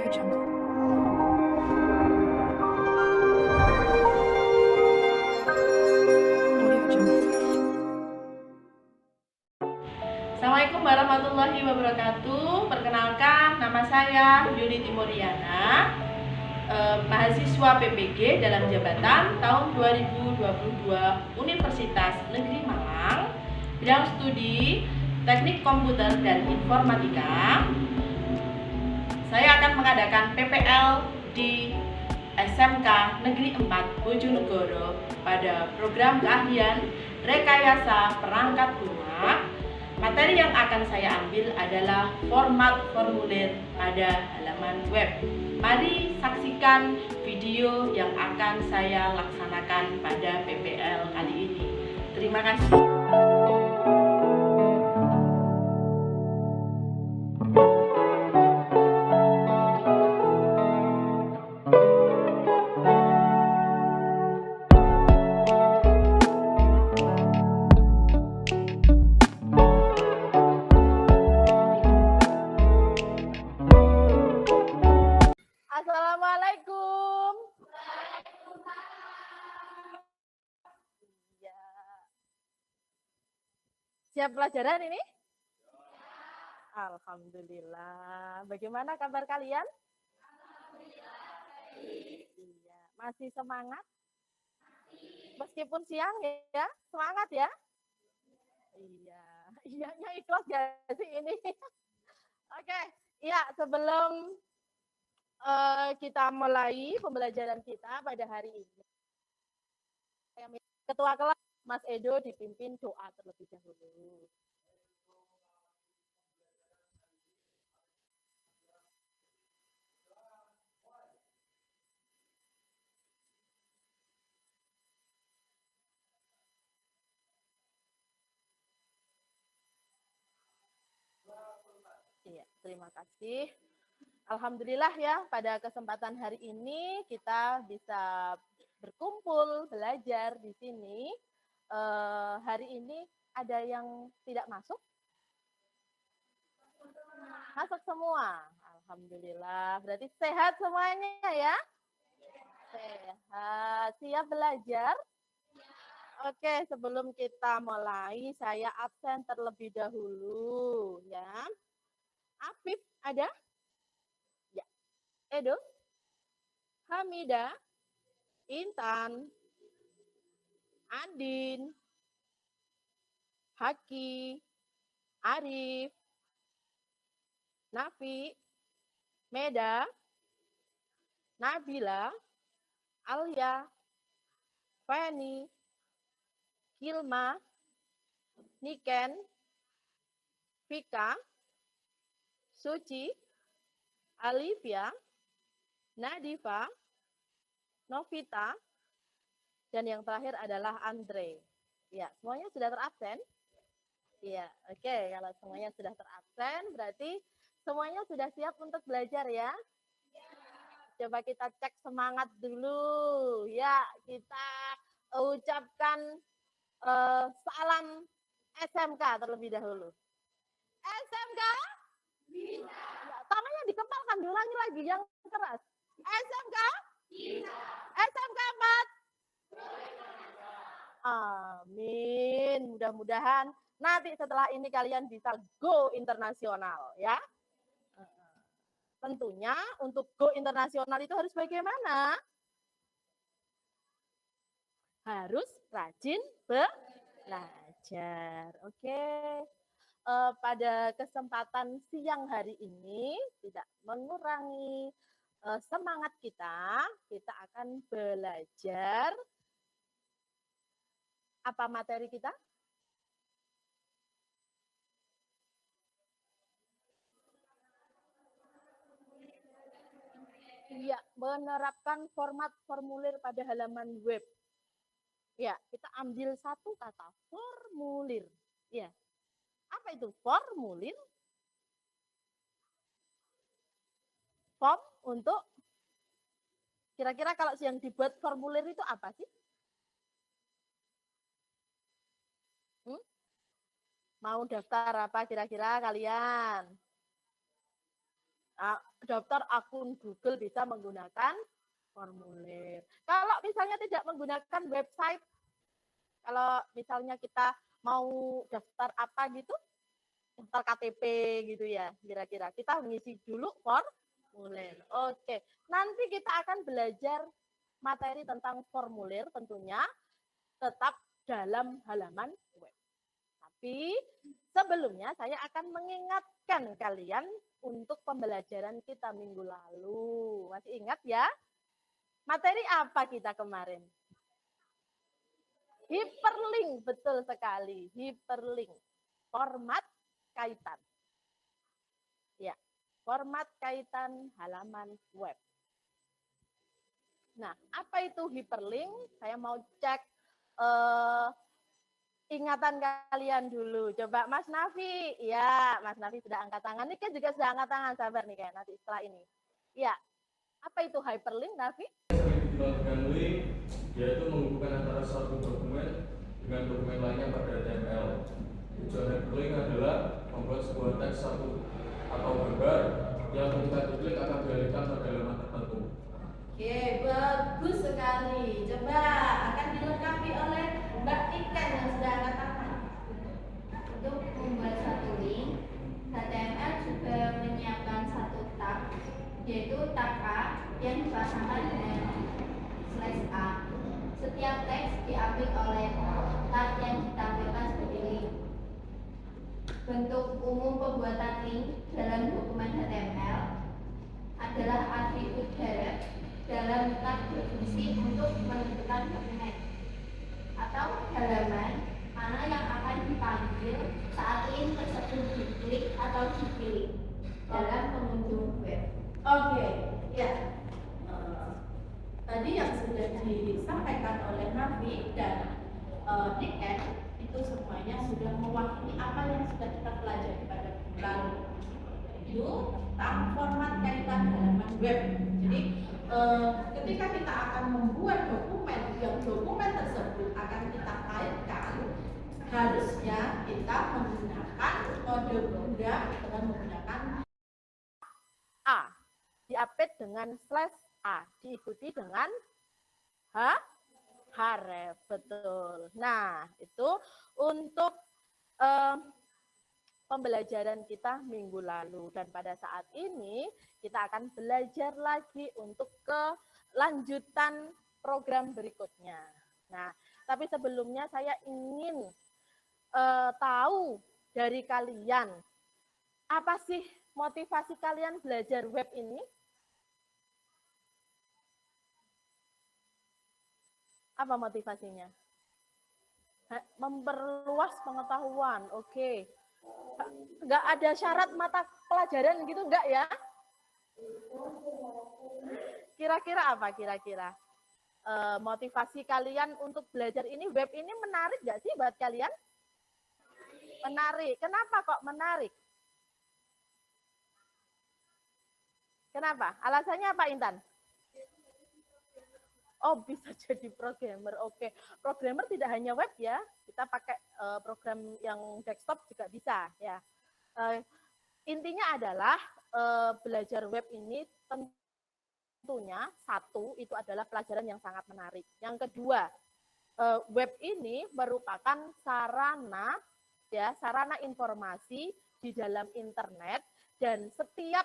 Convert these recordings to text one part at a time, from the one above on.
Jungle. Audio Jungle. Assalamualaikum warahmatullahi wabarakatuh. Perkenalkan, nama saya Yuli Timuriana, mahasiswa PPG dalam jabatan tahun 2022 Universitas Negeri Malang, bidang studi Teknik Komputer dan Informatika. Saya akan mengadakan PPL di SMK Negeri 4 Bojonegoro pada program keahlian rekayasa perangkat lunak. Materi yang akan saya ambil adalah format formulir pada halaman web. Mari saksikan video yang akan saya laksanakan pada PPL kali ini. Terima kasih. Assalamualaikum. Ya. Siap pelajaran ini? Alhamdulillah. Bagaimana kabar kalian? Iya. Masih semangat? Meskipun siang ya, semangat ya? Iya. Iyanya ikhlas gak sih ini? Oke. Iya, sebelum kita mulai pembelajaran kita pada hari ini, Ketua kelas Mas Edo dipimpin doa terlebih dahulu. Iya, terima kasih. Alhamdulillah ya, pada kesempatan hari ini kita bisa berkumpul belajar di sini. Hari ini ada yang tidak masuk? Masuk semua. Alhamdulillah. Berarti sehat semuanya ya? Sehat. Siap belajar? Oke, sebelum kita mulai, saya absen terlebih dahulu ya. Afif ada? Ya. Edo? Hamida? Intan? Andin? Haki? Arif? Nafi? Meda? Nabila? Alia? Feni? Kilma? Niken? Vika? Suci? Alivia? Nadifa? Novita? Dan yang terakhir adalah Andre. Ya, semuanya sudah terabsen? Iya, oke. Kalau semuanya sudah terabsen, berarti semuanya sudah siap untuk belajar ya? Coba kita cek semangat dulu. Ya, kita ucapkan salam SMK terlebih dahulu. SMK? Bisa. Ya, tangannya dikepalkan, diulangi lagi yang keras. SMK? Bisa. SMK 4? Amin. Mudah-mudahan nanti setelah ini kalian bisa go internasional ya. Tentunya untuk go internasional itu harus bagaimana? Harus rajin belajar. Oke. Pada kesempatan siang hari ini tidak mengurangi semangat kita akan belajar apa materi kita? Iya, menerapkan format formulir pada halaman web. Ya, kita ambil satu kata, formulir. Ya. Apa itu formulir? Form untuk kira-kira kalau yang dibuat formulir itu apa sih? Mau daftar apa kira-kira kalian? daftar akun Google bisa menggunakan formulir. Kalau misalnya tidak menggunakan website, kalau misalnya kita mau daftar apa gitu, daftar KTP gitu ya, kira-kira. Kita mengisi dulu formulir. Oke, nanti kita akan belajar materi tentang formulir tentunya tetap dalam halaman web. Tapi sebelumnya saya akan mengingatkan kalian untuk pembelajaran kita minggu lalu. Masih ingat ya? Materi apa kita kemarin? Hyperlink, betul sekali. Hyperlink. Format kaitan. Ya, format kaitan halaman web. Nah, apa itu hyperlink? Saya mau cek ingatan kalian dulu. Coba Mas Nafi. Ya, Mas Nafi sudah angkat tangan. Ini kan juga sudah angkat tangan. Sabar nih kayak nanti setelah ini. Ya, apa itu hyperlink, Nafi? Dengan link, yaitu menghubungkan antara suatu dokumen dengan dokumen lainnya pada HTML. Tujuan hyperlink adalah membuat sebuah teks satu atau gambar yang ketika diklik akan dialihkan pada halaman tertentu. Oke, bagus sekali. Coba akan dilengkapi oleh Mbak Ikan yang sudah angkat tangan. Untuk membuat satu link, HTML juga menyiapkan satu tag, yaitu tag A yang dipasangkan dengan /A. Setiap teks diambil oleh tag yang ditampilkan sebagai link. Bentuk umum pembuatan link dalam dokumen HTML adalah atribut direct dalam tag berfungsi untuk menentukan dokumen atau halaman mana yang akan dipanggil saat link tersebut diklik atau dipilih dalam pengunjung web. Oke, ya. Tadi yang sudah disampaikan oleh Nafi dan Niken itu semuanya sudah mewakili apa yang sudah kita pelajari pada minggu lalu. Itu tentang format kaitan halaman web. Jadi ketika kita akan membuat dokumen, yang dokumen tersebut akan kita kaitkan, harusnya kita menggunakan kode program dengan menggunakan A, diapit dengan /A, diikuti dengan href, betul. Nah, itu untuk pembelajaran kita minggu lalu. Dan pada saat ini kita akan belajar lagi untuk kelanjutan program berikutnya. Nah, tapi sebelumnya saya ingin tahu dari kalian, apa sih motivasi kalian belajar web ini? Apa motivasinya? Memperluas pengetahuan, oke. Nggak ada syarat mata pelajaran gitu, nggak ya? Kira-kira apa kira-kira? Motivasi kalian untuk belajar ini, web ini menarik nggak sih buat kalian? Menarik. Kenapa kok menarik? Kenapa? Alasannya apa, Intan? Oh, bisa jadi programmer. Oke. Programmer tidak hanya web ya. Kita pakai program yang desktop juga bisa ya. Intinya adalah belajar web ini tentunya satu itu adalah pelajaran yang sangat menarik. Yang kedua, web ini merupakan sarana ya, sarana informasi di dalam internet, dan setiap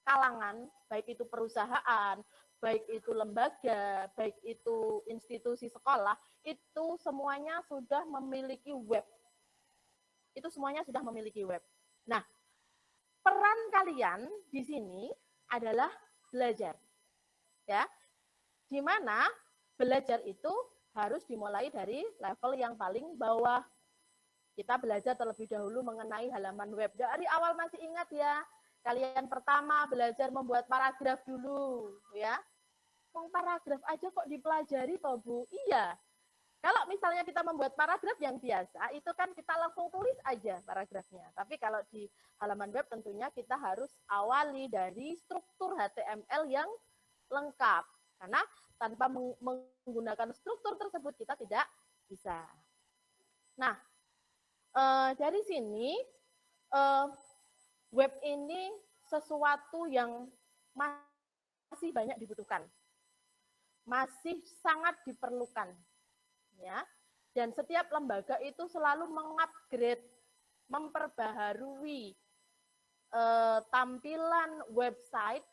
kalangan, baik itu perusahaan, baik itu lembaga, baik itu institusi sekolah, itu semuanya sudah memiliki web. Itu semuanya sudah memiliki web. Nah, peran kalian di sini adalah belajar. Ya. Di mana belajar itu harus dimulai dari level yang paling bawah. Kita belajar terlebih dahulu mengenai halaman web. Dari awal masih ingat ya, kalian pertama belajar membuat paragraf dulu, ya. Paragraf aja kok dipelajari toh Bu? Iya. Kalau misalnya kita membuat paragraf yang biasa, itu kan kita langsung tulis aja paragrafnya. Tapi kalau di halaman web tentunya kita harus awali dari struktur HTML yang lengkap. Karena tanpa menggunakan struktur tersebut kita tidak bisa. Nah, dari sini web ini sesuatu yang masih banyak dibutuhkan, masih sangat diperlukan, ya. Dan setiap lembaga itu selalu mengupgrade, memperbaharui tampilan website,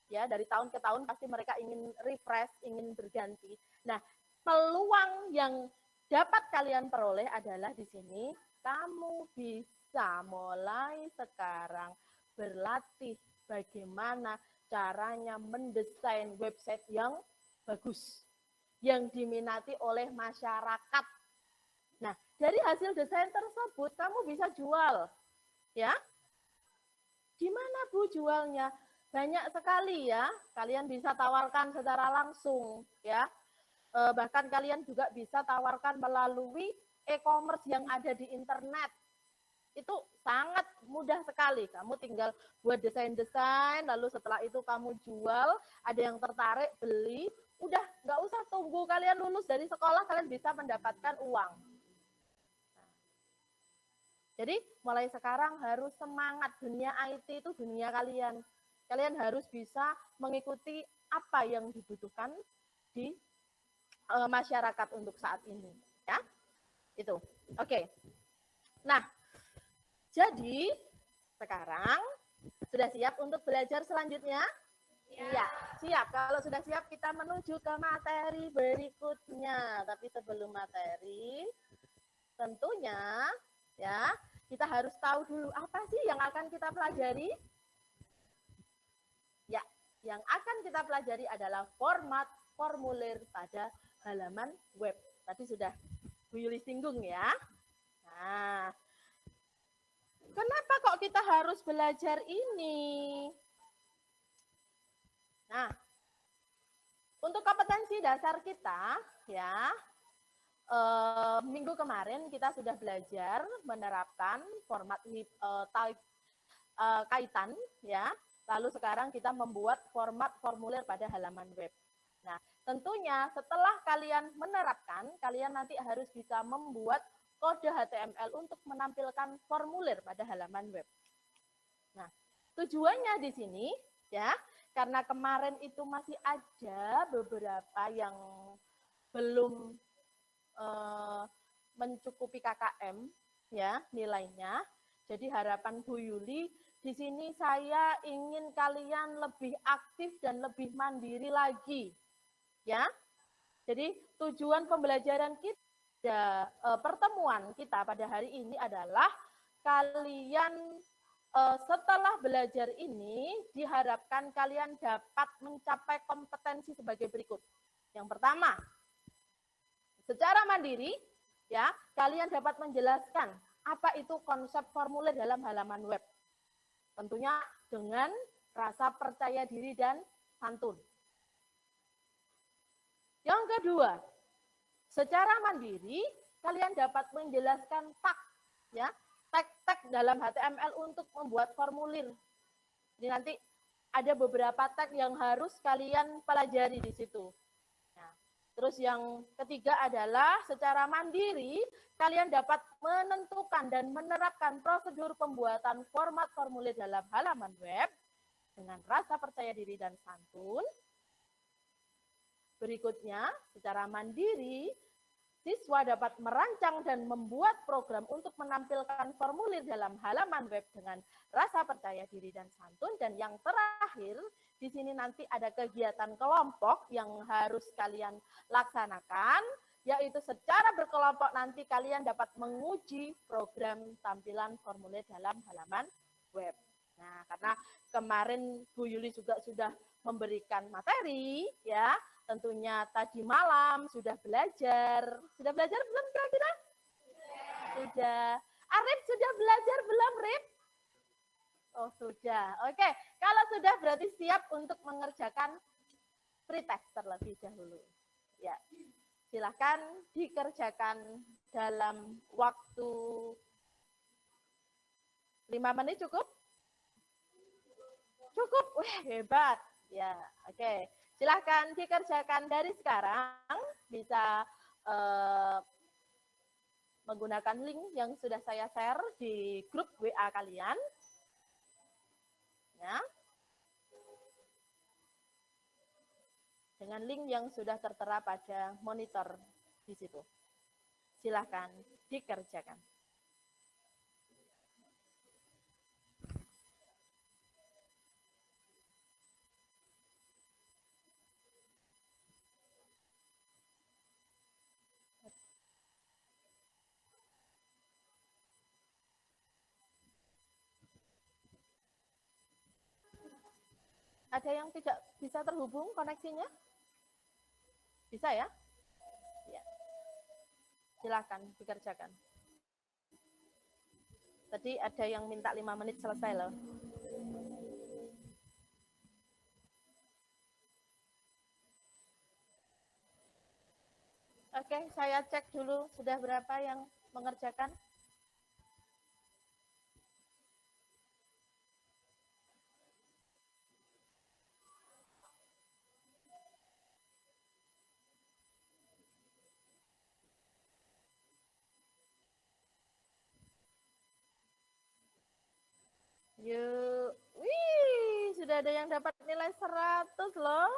ya, dari tahun ke tahun pasti mereka ingin refresh, ingin berganti. Nah, peluang yang dapat kalian peroleh adalah di sini kamu bisa mulai sekarang berlatih bagaimana caranya mendesain website yang bagus, yang diminati oleh masyarakat. Nah, dari hasil desain tersebut kamu bisa jual, ya. Di mana Bu jualnya? Banyak sekali ya. Kalian bisa tawarkan secara langsung, ya. Bahkan kalian juga bisa tawarkan melalui e-commerce yang ada di internet. Itu sangat mudah sekali. Kamu tinggal buat desain-desain, lalu setelah itu kamu jual, ada yang tertarik, beli, udah nggak usah tunggu kalian lulus dari sekolah, kalian bisa mendapatkan uang. Jadi mulai sekarang harus semangat, dunia IT itu dunia kalian. Kalian harus bisa mengikuti apa yang dibutuhkan di masyarakat untuk saat ini, ya. Itu. Oke. Nah, jadi sekarang sudah siap untuk belajar selanjutnya? Iya, siap. Kalau sudah siap kita menuju ke materi berikutnya. Tapi sebelum materi, tentunya ya, kita harus tahu dulu apa sih yang akan kita pelajari. Ya, yang akan kita pelajari adalah format formulir pada halaman web. Tadi sudah Bu Yuli singgung ya. Nah, kenapa kok kita harus belajar ini? Nah, untuk kompetensi dasar kita ya, minggu kemarin kita sudah belajar menerapkan format type kaitan ya. Lalu sekarang kita membuat format formulir pada halaman web. Nah, tentunya setelah kalian menerapkan, kalian nanti harus bisa membuat kode HTML untuk menampilkan formulir pada halaman web. Nah, tujuannya di sini ya, karena kemarin itu masih ada beberapa yang belum mencukupi KKM ya nilainya. Jadi harapan Bu Yuli di sini saya ingin kalian lebih aktif dan lebih mandiri lagi. Ya. Jadi tujuan pembelajaran kita pertemuan kita pada hari ini adalah kalian setelah belajar ini diharapkan kalian dapat mencapai kompetensi sebagai berikut. Yang pertama, secara mandiri, ya, kalian dapat menjelaskan apa itu konsep formulir dalam halaman web. Tentunya dengan rasa percaya diri dan santun. Yang kedua, secara mandiri, kalian dapat menjelaskan tag, ya, tag-tag dalam HTML untuk membuat formulir. Jadi nanti ada beberapa tag yang harus kalian pelajari di situ. Terus yang ketiga adalah secara mandiri, kalian dapat menentukan dan menerapkan prosedur pembuatan format formulir dalam halaman web dengan rasa percaya diri dan santun. Berikutnya, secara mandiri, siswa dapat merancang dan membuat program untuk menampilkan formulir dalam halaman web dengan rasa percaya diri dan santun. Dan yang terakhir, di sini nanti ada kegiatan kelompok yang harus kalian laksanakan, yaitu secara berkelompok nanti kalian dapat menguji program tampilan formulir dalam halaman web. Nah, karena kemarin Bu Yuli juga sudah memberikan materi, ya, tentunya tadi malam sudah belajar. Sudah belajar belum kira-kira? Sudah. Arif sudah belajar belum, Rif? Oh, sudah. Oke, kalau sudah berarti siap untuk mengerjakan pretest terlebih dahulu. Ya, silahkan dikerjakan dalam waktu 5 menit cukup? Cukup, wah hebat. Ya, oke. Silahkan dikerjakan dari sekarang, bisa menggunakan link yang sudah saya share di grup WA kalian. Ya. Dengan link yang sudah tertera pada monitor di situ. Silahkan dikerjakan. Ada yang tidak bisa terhubung koneksinya? Bisa ya? Ya. Silahkan dikerjakan. Tadi ada yang minta 5 menit selesai loh. Oke, saya cek dulu sudah berapa yang mengerjakan. Yuk. Wih, sudah ada yang dapat nilai 100 loh.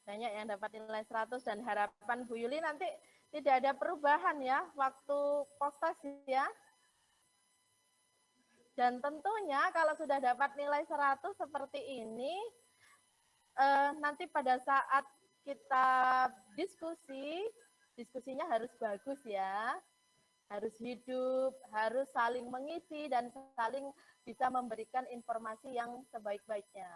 Banyak yang dapat nilai 100 dan harapan Bu Yuli nanti tidak ada perubahan ya waktu post-test ya. Dan tentunya kalau sudah dapat nilai 100 seperti ini, nanti pada saat kita diskusinya harus bagus ya. Harus hidup, harus saling mengisi dan saling bisa memberikan informasi yang sebaik-baiknya.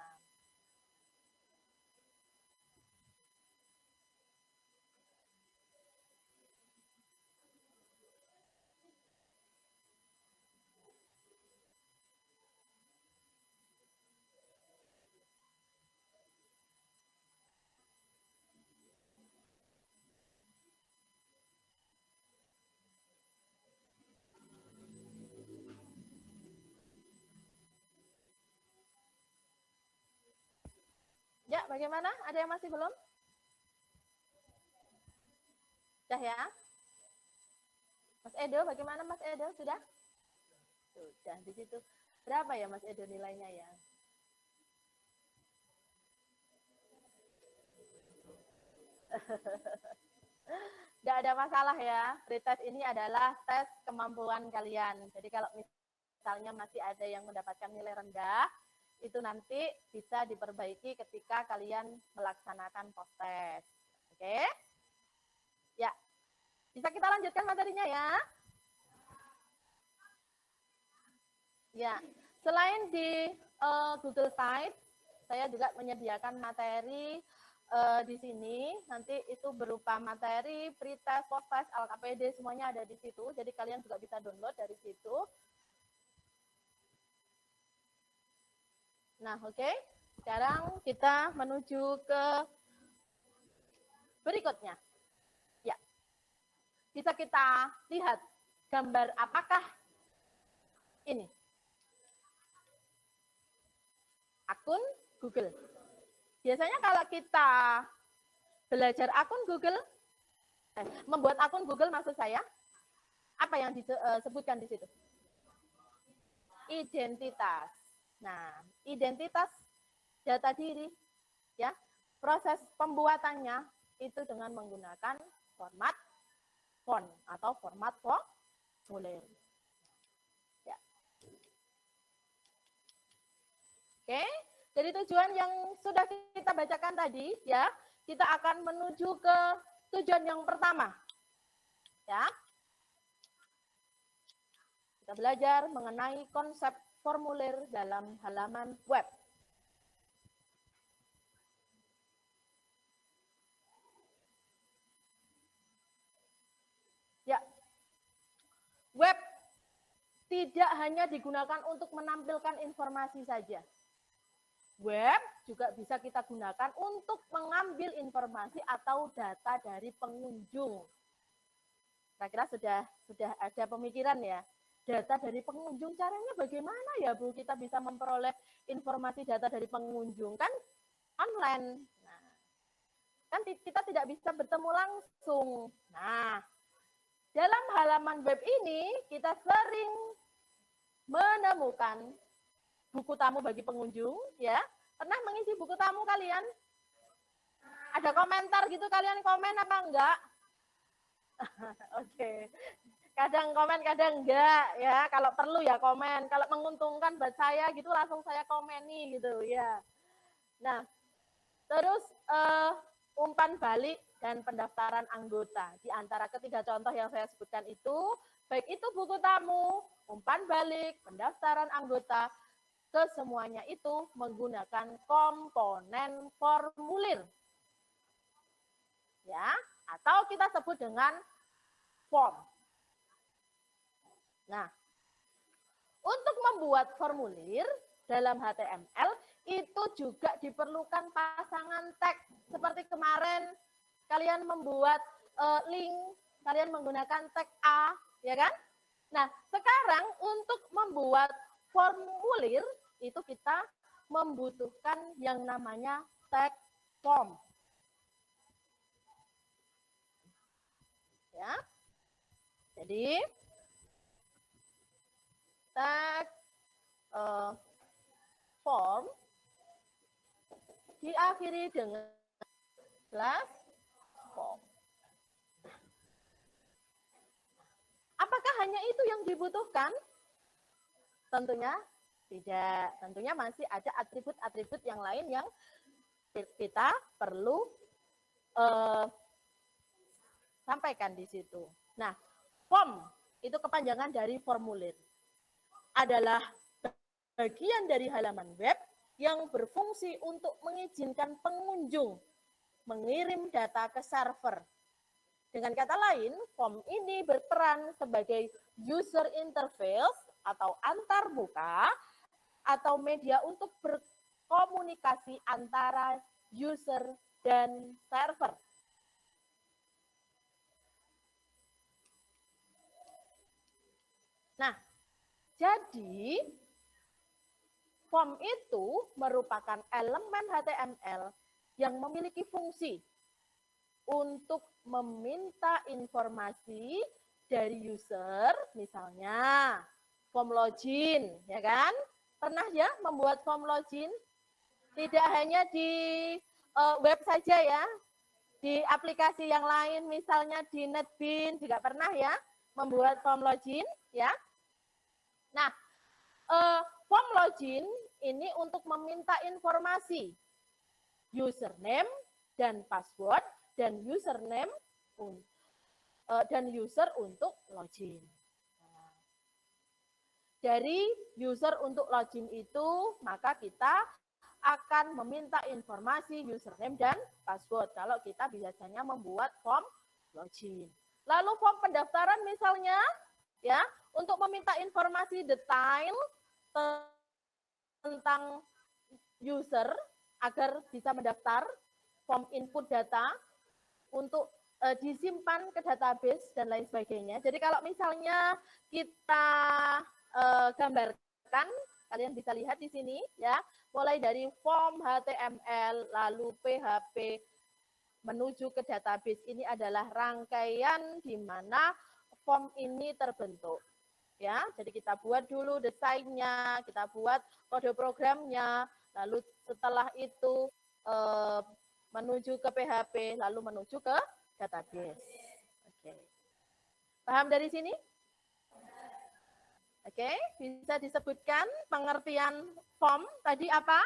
Ya, bagaimana? Ada yang masih belum? Sudah ya? Mas Edo, bagaimana Mas Edo? Sudah? Sudah, di situ. Berapa ya Mas Edo nilainya ya? Tidak ada masalah ya. Pretest ini adalah tes kemampuan kalian. Jadi kalau misalnya masih ada yang mendapatkan nilai rendah, itu nanti bisa diperbaiki ketika kalian melaksanakan post-test. Oke? Ya. Bisa kita lanjutkan materinya ya? Ya. Selain di Google Slides, saya juga menyediakan materi di sini. Nanti itu berupa materi, pretest, post-test, LKPD, semuanya ada di situ. Jadi kalian juga bisa download dari situ. Nah, oke. Sekarang kita menuju ke berikutnya. Ya. Bisa kita lihat gambar apakah ini? Akun Google. Biasanya kalau kita belajar akun Google, membuat akun Google maksud saya, apa yang disebutkan di situ? Identitas. Nah, identitas data diri, ya, proses pembuatannya itu dengan menggunakan format font atau format formulir. Ya. Oke, dari tujuan yang sudah kita bacakan tadi, ya, kita akan menuju ke tujuan yang pertama, ya. Kita belajar mengenai konsep formulir dalam halaman web. Ya, web tidak hanya digunakan untuk menampilkan informasi saja. Web juga bisa kita gunakan untuk mengambil informasi atau data dari pengunjung. Kira-kira sudah ada pemikiran ya. Data dari pengunjung, caranya bagaimana ya Bu kita bisa memperoleh informasi data dari pengunjung? Kan online. Nah, kan kita tidak bisa bertemu langsung. Nah, dalam halaman web ini kita sering menemukan buku tamu bagi pengunjung, ya. Pernah mengisi buku tamu kalian? Ada komentar gitu, kalian komen apa enggak? Oke. Kadang komen, kadang enggak, ya. Kalau perlu ya komen. Kalau menguntungkan buat saya gitu langsung saya komeni gitu, ya. Nah, terus umpan balik dan pendaftaran anggota. Di antara ketiga contoh yang saya sebutkan itu, baik itu buku tamu, umpan balik, pendaftaran anggota, kesemuanya itu menggunakan komponen formulir. Ya, atau kita sebut dengan form. Nah, untuk membuat formulir dalam HTML itu juga diperlukan pasangan tag. Seperti kemarin kalian membuat link, kalian menggunakan tag A, ya kan? Nah, sekarang untuk membuat formulir itu kita membutuhkan yang namanya tag form. Ya. Jadi tag form diakhiri dengan plus form. Apakah hanya itu yang dibutuhkan? Tentunya tidak. Tentunya masih ada atribut-atribut yang lain yang kita perlu sampaikan di situ. Nah, form itu kepanjangan dari formulir. Adalah bagian dari halaman web yang berfungsi untuk mengizinkan pengunjung mengirim data ke server. Dengan kata lain, form ini berperan sebagai user interface atau antarmuka atau media untuk berkomunikasi antara user dan server. Nah, jadi form itu merupakan elemen HTML yang memiliki fungsi untuk meminta informasi dari user, misalnya form login, ya kan? Pernah ya membuat form login? Tidak hanya di web saja ya, di aplikasi yang lain, misalnya di NetBeans juga pernah ya membuat form login, ya. Nah, form login ini untuk meminta informasi username dan password dan username dan user untuk login. Dari user untuk login itu, maka kita akan meminta informasi username dan password kalau kita biasanya membuat form login. Lalu form pendaftaran misalnya, ya, untuk meminta informasi detail tentang user agar bisa mendaftar, form input data untuk disimpan ke database dan lain sebagainya. Jadi kalau misalnya kita gambarkan, kalian bisa lihat di sini ya, mulai dari form HTML lalu PHP menuju ke database, ini adalah rangkaian di mana form ini terbentuk. Ya, jadi kita buat dulu desainnya, kita buat kode programnya, lalu setelah itu menuju ke PHP, lalu menuju ke database. Oke. Paham dari sini? Oke, bisa disebutkan pengertian form tadi apa?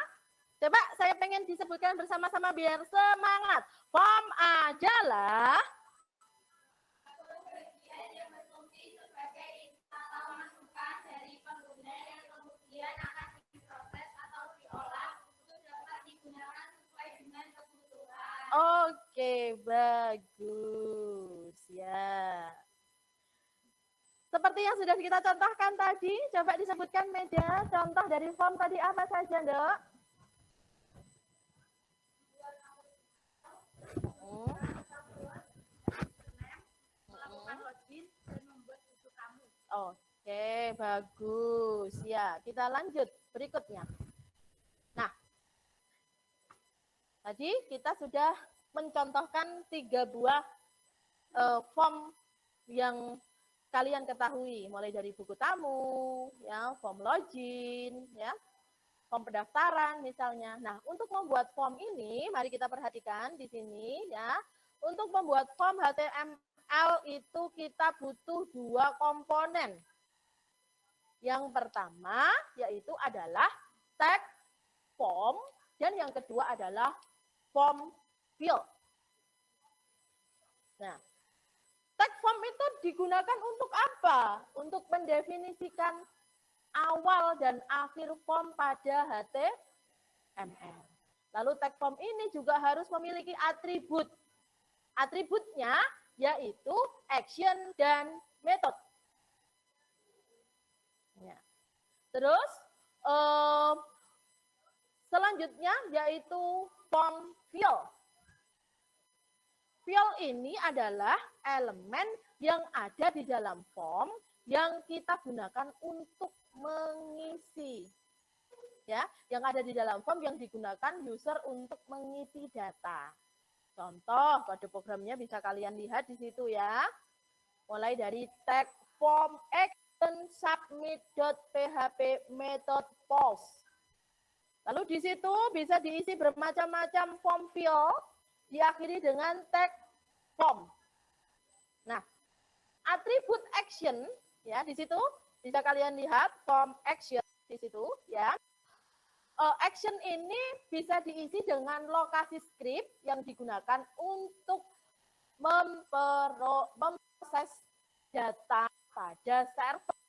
Coba saya pengen disebutkan bersama-sama biar semangat. Form adalah Oke, bagus ya. Seperti yang sudah kita contohkan tadi, coba disebutkan Meda, contoh dari form tadi apa saja, Dok? Oke, bagus. Ya, kita lanjut berikutnya. Nah, tadi kita sudah mencontohkan 3 buah form yang kalian ketahui, mulai dari buku tamu, ya, form login, ya, form pendaftaran misalnya. Nah, untuk membuat form ini, mari kita perhatikan di sini ya. Untuk membuat form HTML itu kita butuh 2 komponen. Yang pertama yaitu adalah tag form dan yang kedua adalah form field. Nah, tag form itu digunakan untuk apa? Untuk mendefinisikan awal dan akhir form pada HTML. Lalu tag form ini juga harus memiliki atribut. Atributnya yaitu action dan method. Ya. Terus selanjutnya yaitu form field. Field ini adalah elemen yang ada di dalam form yang kita gunakan untuk mengisi. Ya, yang ada di dalam form yang digunakan user untuk mengisi data. Contoh kode programnya bisa kalian lihat di situ ya. Mulai dari tag form action submit.php method post. Lalu di situ bisa diisi bermacam-macam form field diakhiri dengan tag form. Nah, atribut action ya di situ bisa kalian lihat form action di situ ya. Action ini bisa diisi dengan lokasi script yang digunakan untuk memproses data pada server.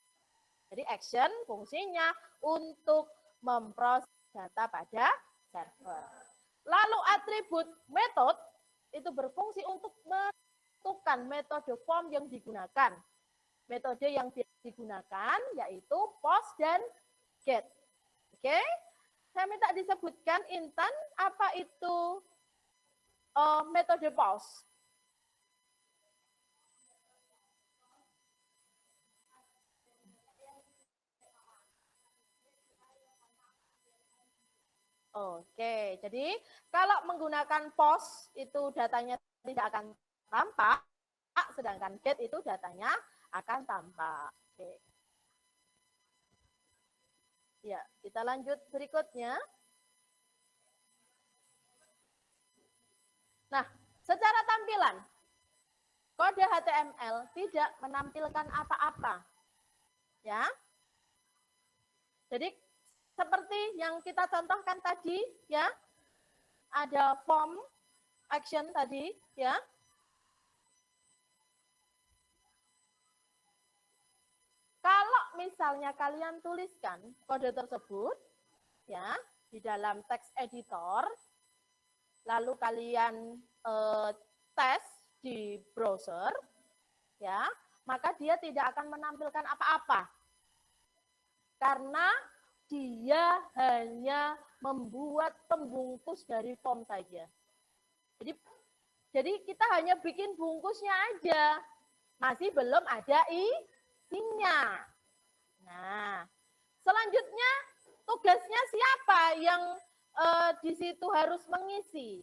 Jadi action fungsinya untuk memproses data pada server. Lalu atribut method itu berfungsi untuk menentukan metode form yang digunakan. Metode yang digunakan yaitu post dan get. Oke, saya minta disebutkan Intan apa itu metode post. Oke, jadi kalau menggunakan post itu datanya tidak akan tampak, sedangkan get itu datanya akan tampak. Oke. Ya, kita lanjut berikutnya. Nah, secara tampilan, kode HTML tidak menampilkan apa-apa. Ya. Jadi seperti yang kita contohkan tadi ya, ada form action tadi ya. Kalau misalnya kalian tuliskan kode tersebut ya di dalam text editor, lalu kalian tes di browser ya, maka dia tidak akan menampilkan apa-apa. Karena dia hanya membuat pembungkus dari form saja. Jadi kita hanya bikin bungkusnya aja. Masih belum ada isinya. Nah, selanjutnya tugasnya siapa yang di situ harus mengisi?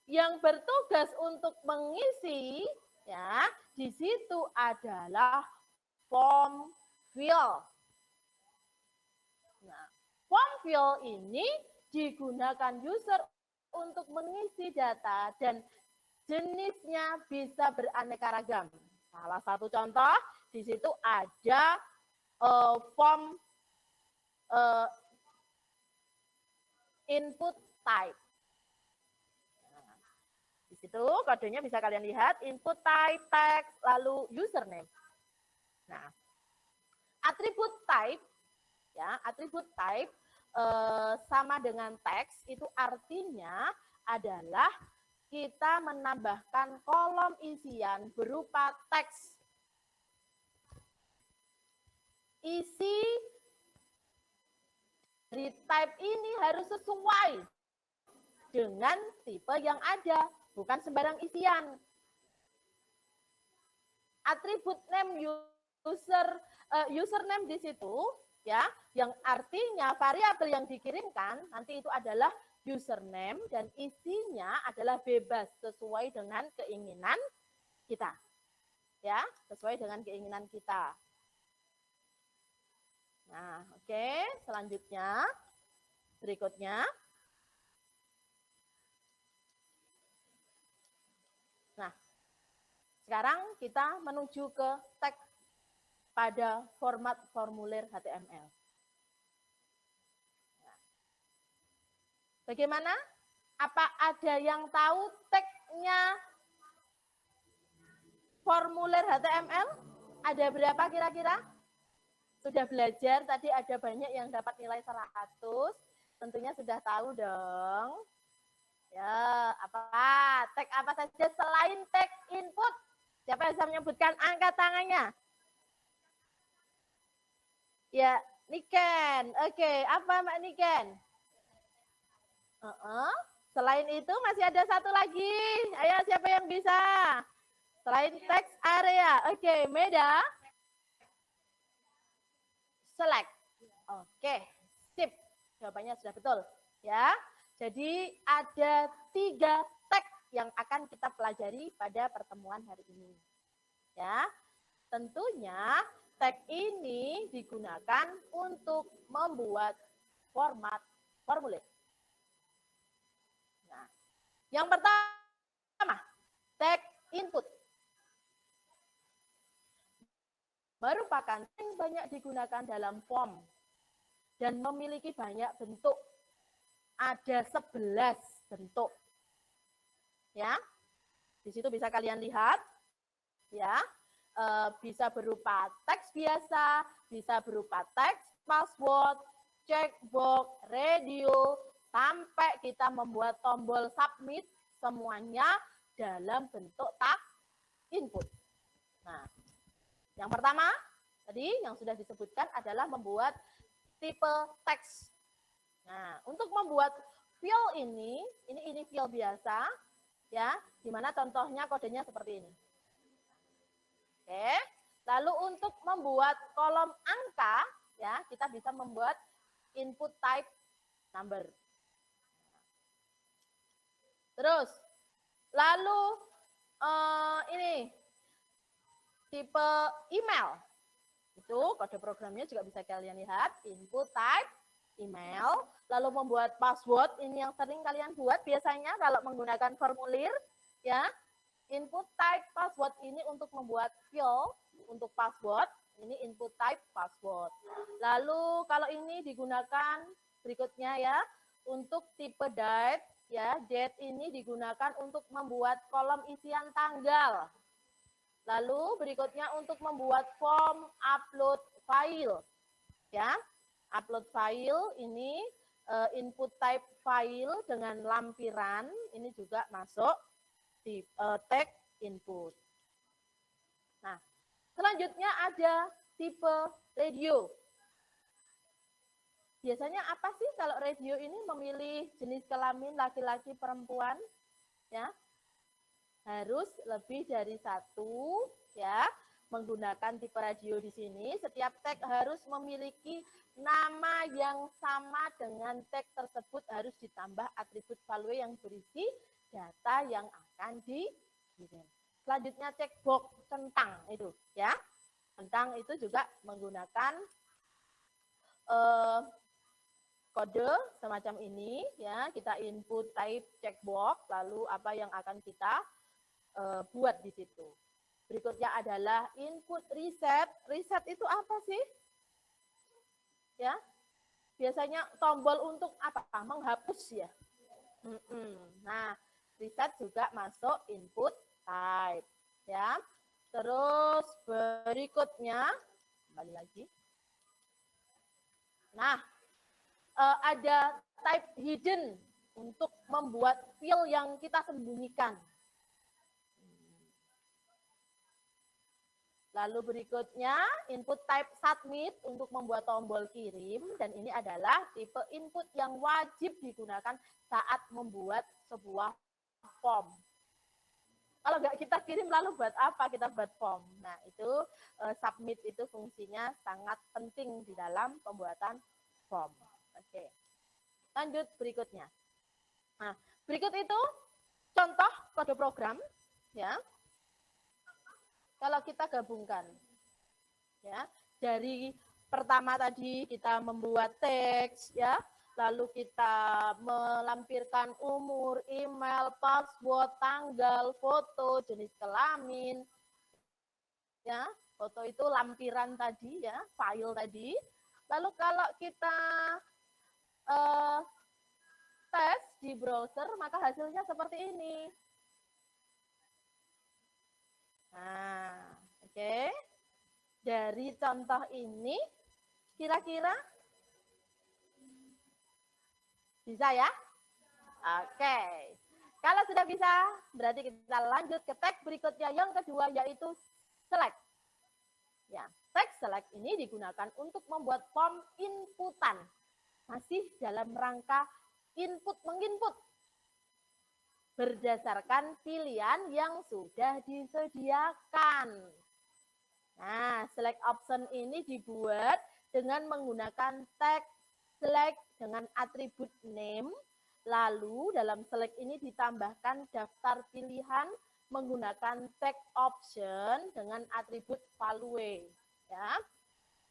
Yang bertugas untuk mengisi ya, di situ adalah form field. Nah, form field ini digunakan user untuk mengisi data dan jenisnya bisa beraneka ragam. Salah satu contoh di situ ada form input type. Nah, di situ kodenya bisa kalian lihat input type, text, lalu username. Nah, atribut type ya, atribut type sama dengan teks itu artinya adalah kita menambahkan kolom isian berupa teks. Isi dari type ini harus sesuai dengan tipe yang ada, bukan sembarang isian. Atribut name username di situ ya, yang artinya variabel yang dikirimkan nanti itu adalah username dan isinya adalah bebas sesuai dengan keinginan kita. Ya, sesuai dengan keinginan kita. Nah, oke, selanjutnya berikutnya. Nah, sekarang kita menuju ke teks pada format formulir HTML. Bagaimana? Apa ada yang tahu tagnya formulir HTML? Ada berapa kira-kira? Sudah belajar, tadi ada banyak yang dapat nilai 100. Tentunya sudah tahu dong. Ya, apa? Tag apa saja selain tag input? Siapa yang bisa menyebutkan? Angkat tangannya. Ya, Niken. Oke, apa Mbak Niken? Selain itu masih ada satu lagi. Ayo siapa yang bisa? Selain text area. Oke, Meda. Select. Oke, sip. Jawabannya sudah betul. Ya, jadi ada 3 tag yang akan kita pelajari pada pertemuan hari ini. Ya, tentunya tag ini digunakan untuk membuat format formulir. Nah, yang pertama, tag input. Merupakan yang banyak digunakan dalam form dan memiliki banyak bentuk. Ada 11 bentuk. Ya. Di situ bisa kalian lihat ya. Bisa berupa teks biasa, bisa berupa teks password, checkbox, radio, sampai kita membuat tombol submit, semuanya dalam bentuk tag input. Nah, yang pertama tadi yang sudah disebutkan adalah membuat tipe teks. Nah, untuk membuat field ini field biasa ya, di mana contohnya kodenya seperti ini. Oke. Lalu untuk membuat kolom angka ya, kita bisa membuat input type number. Terus lalu ini tipe email. Itu kode programnya juga bisa kalian lihat, input type email, lalu membuat password, ini yang sering kalian buat biasanya kalau menggunakan formulir ya. Input type password ini untuk membuat field untuk password, ini input type password. Lalu kalau ini digunakan berikutnya ya, untuk tipe date ya, date ini digunakan untuk membuat kolom isian tanggal. Lalu berikutnya untuk membuat form upload file ya. Upload file ini input type file dengan lampiran, ini juga masuk di tag input. Nah, selanjutnya ada tipe radio. Biasanya apa sih kalau radio ini memilih jenis kelamin laki-laki perempuan? Ya, harus lebih dari satu ya. Menggunakan tipe radio di sini, setiap tag harus memiliki nama yang sama dengan tag tersebut, harus ditambah atribut value yang berisi data yang akan dikirim. Selanjutnya checkbox centang itu ya. Centang itu juga menggunakan kode semacam ini ya. Kita input type checkbox, lalu apa yang akan kita buat di situ. Berikutnya adalah input reset. Reset itu apa sih? Ya. Biasanya tombol untuk apa? Menghapus ya. Nah, reset juga masuk input type ya. Terus berikutnya kembali lagi. Nah, ada type hidden untuk membuat field yang kita sembunyikan. Lalu berikutnya input type submit untuk membuat tombol kirim, dan ini adalah tipe input yang wajib digunakan saat membuat sebuah form. Kalau nggak kita kirim lalu buat apa kita buat form? Nah itu submit itu fungsinya sangat penting di dalam pembuatan form. Oke, lanjut berikutnya. Nah berikut itu contoh kode program ya. kalau kita gabungkan? Ya, dari pertama tadi kita membuat teks, ya, lalu kita melampirkan umur, email, password, tanggal, foto, jenis kelamin, ya, foto itu lampiran tadi, ya, file tadi. Lalu kalau kita eh, tes di browser, maka hasilnya seperti ini. Nah, oke. Dari contoh ini, kira-kira bisa ya? Oke. Kalau sudah bisa, berarti kita lanjut ke tag berikutnya yang kedua, yaitu select. Ya, tag select ini digunakan untuk membuat form inputan. Masih dalam rangka menginput berdasarkan pilihan yang sudah disediakan. Nah, select option ini dibuat dengan menggunakan tag select dengan atribut name. Lalu dalam select ini ditambahkan daftar pilihan menggunakan tag option dengan atribut value. Ya,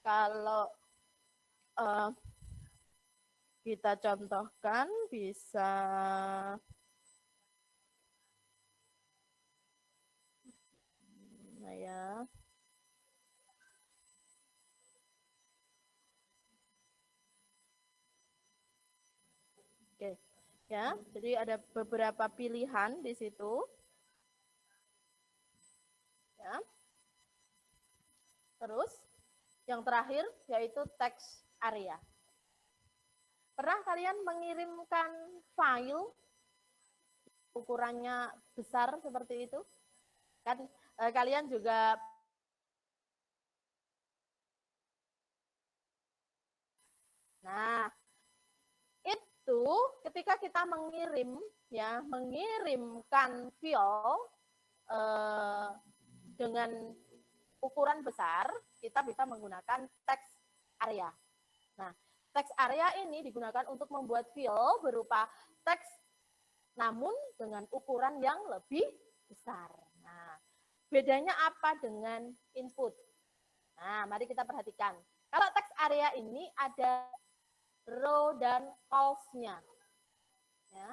kalau kita contohkan bisa ya. Oke. Ya, jadi ada beberapa pilihan di situ. Ya. Terus yang terakhir yaitu text area. Pernah kalian mengirimkan file ukurannya besar seperti itu? Kan kalian juga Nah, itu ketika kita mengirimkan file dengan ukuran besar, kita bisa menggunakan text area. Nah, text area ini digunakan untuk membuat file berupa teks namun dengan ukuran yang lebih besar. Nah, bedanya apa dengan input? Nah, mari kita perhatikan. Kalau text area ini ada row dan columns-nya. Ya.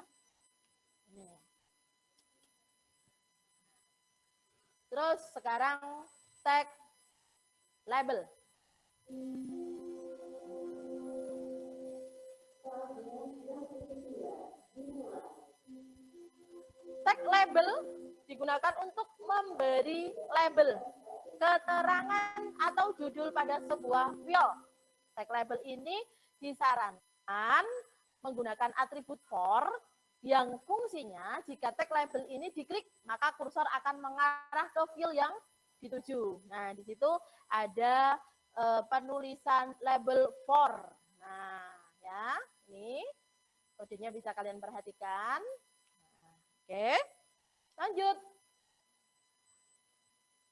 Terus sekarang tag label. Tag label digunakan untuk memberi label, keterangan atau judul pada sebuah file. Tag label ini disarankan menggunakan atribut for yang fungsinya jika tag label ini diklik maka kursor akan mengarah ke file yang dituju. Nah, di situ ada penulisan label for. Nah, ya, ini kodenya bisa kalian perhatikan. Oke, lanjut.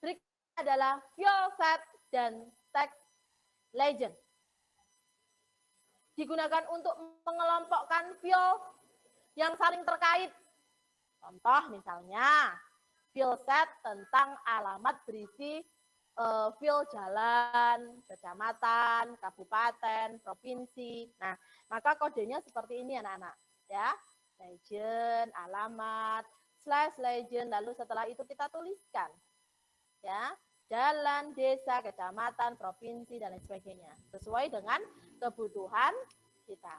Berikutnya adalah file set dan tag legend. Digunakan untuk mengelompokkan file yang saling terkait. Contoh misalnya, file set tentang alamat berisi file jalan, kecamatan, kabupaten, provinsi. Nah, maka kodenya seperti ini anak-anak, ya. Legend, alamat, /legend, lalu setelah itu kita tuliskan, ya, jalan, desa, kecamatan, provinsi, dan lain sebagainya, sesuai dengan kebutuhan kita.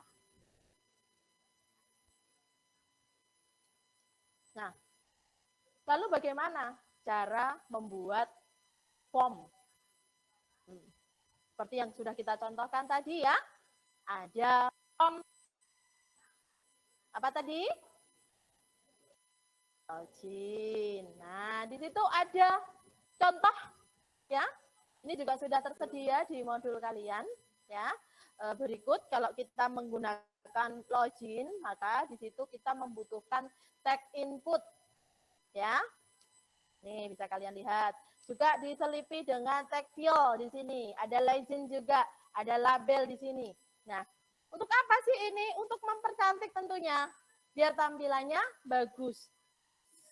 Nah, lalu bagaimana cara membuat form? Seperti yang sudah kita contohkan tadi ya, ada form apa tadi? Login. Nah, di situ ada contoh ya. Ini juga sudah tersedia di modul kalian ya. Berikut kalau kita menggunakan login, maka di situ kita membutuhkan tag input ya. Nih bisa kalian lihat. Juga diselipi dengan tag file di sini. Ada legend juga, ada label di sini. Nah, untuk apa sih ini? Untuk mempercantik tentunya, biar tampilannya bagus.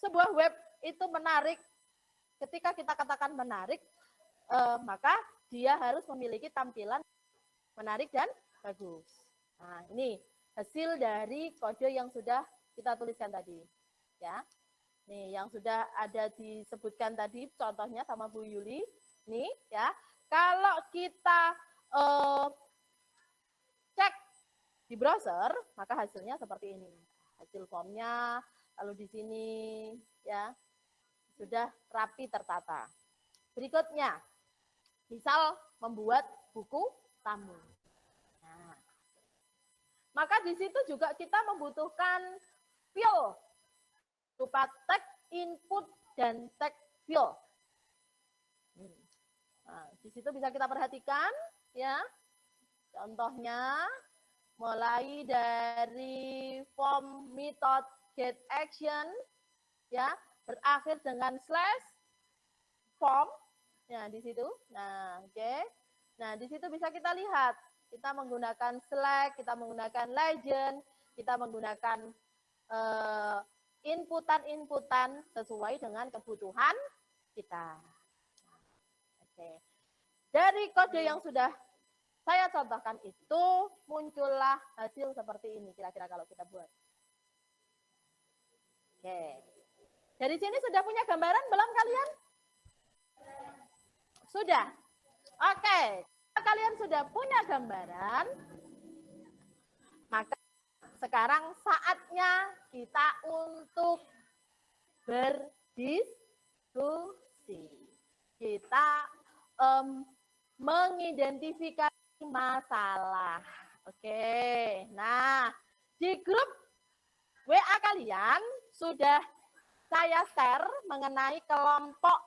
Sebuah web itu menarik ketika kita katakan menarik, maka dia harus memiliki tampilan menarik dan bagus. Nah, ini hasil dari kode yang sudah kita tuliskan tadi. Ya. Nih, yang sudah ada disebutkan tadi contohnya sama Bu Yuli. Nih, ya. Kalau kita cek di browser, maka hasilnya seperti ini. Hasil formnya, lalu di sini ya sudah rapi tertata. Berikutnya, misal membuat buku tamu. Nah, maka di situ juga kita membutuhkan field berupa tag input dan tag field. Nah, di situ bisa kita perhatikan ya. Contohnya mulai dari form method get action ya, berakhir dengan slash form. Ya, di situ. Nah, oke. Nah, di situ bisa kita lihat kita menggunakan select, kita menggunakan legend, kita menggunakan inputan-inputan sesuai dengan kebutuhan kita. Oke. Dari kode yang sudah saya contohkan itu, muncullah hasil seperti ini kira-kira kalau kita buat. Oke. Dari sini sudah punya gambaran belum kalian? Sudah. Oke. Kalau kalian sudah punya gambaran, maka sekarang saatnya kita untuk berdiskusi. Kita mengidentifikasi masalah. Oke. Nah, di grup WA kalian sudah saya share mengenai kelompok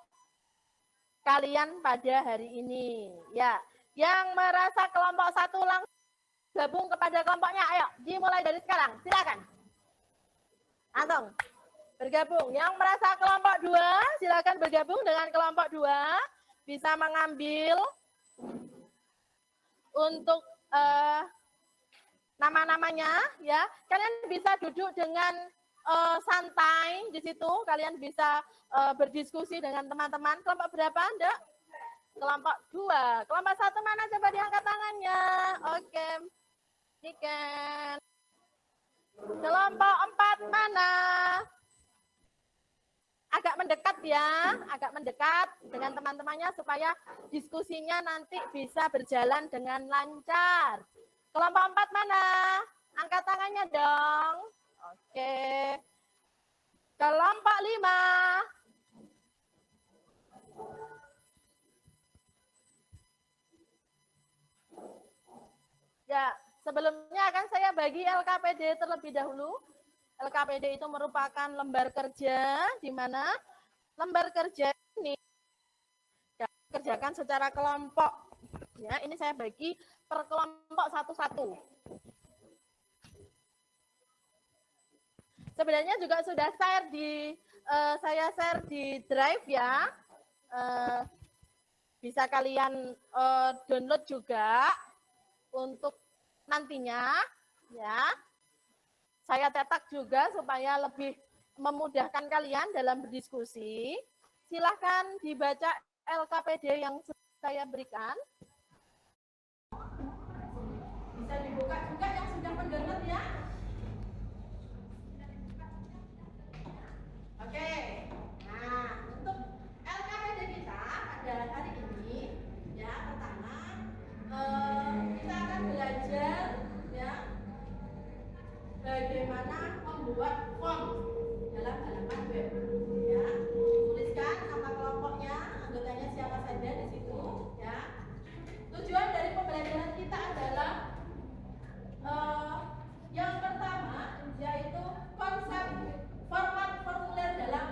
kalian pada hari ini. Ya, yang merasa kelompok 1 langsung gabung kepada kelompoknya. Ayo, dimulai dari sekarang. Silakan. Langsung bergabung. Yang merasa kelompok 2, silakan bergabung dengan kelompok 2. Bisa mengambil untuk nama-namanya ya. Kalian bisa duduk dengan santai di situ. Kalian bisa berdiskusi dengan teman-teman. Kelompok berapa, Anda? Kelompok 2. Kelompok 1 mana? Coba diangkat tangannya. Oke. Niken. Kelompok 4 mana? Agak mendekat ya, agak mendekat dengan teman-temannya supaya diskusinya nanti bisa berjalan dengan lancar. Kelompok 4 mana? Angkat tangannya dong. Oke. Kelompok 5. Ya, sebelumnya akan saya bagi LKPD terlebih dahulu. LKPD itu merupakan lembar kerja di mana lembar kerja ini dikerjakan secara kelompok. Ya, ini saya bagi per kelompok satu-satu. Sebenarnya juga sudah saya share di Drive ya. Bisa kalian download juga untuk nantinya ya. Saya cetak juga supaya lebih memudahkan kalian dalam berdiskusi. Silahkan dibaca LKPD yang saya berikan. Bisa dibuka juga yang sudah mendownload ya. Oke. Nah, untuk LKPD kita pada hari ini ya, pertama kita akan belajar ya bagaimana membuat form dalam halaman web. Ya, tuliskan nama kelompoknya, anggotanya siapa saja di situ. Ya, tujuan dari pembelajaran kita adalah yang pertama yaitu konsep format formulir dalam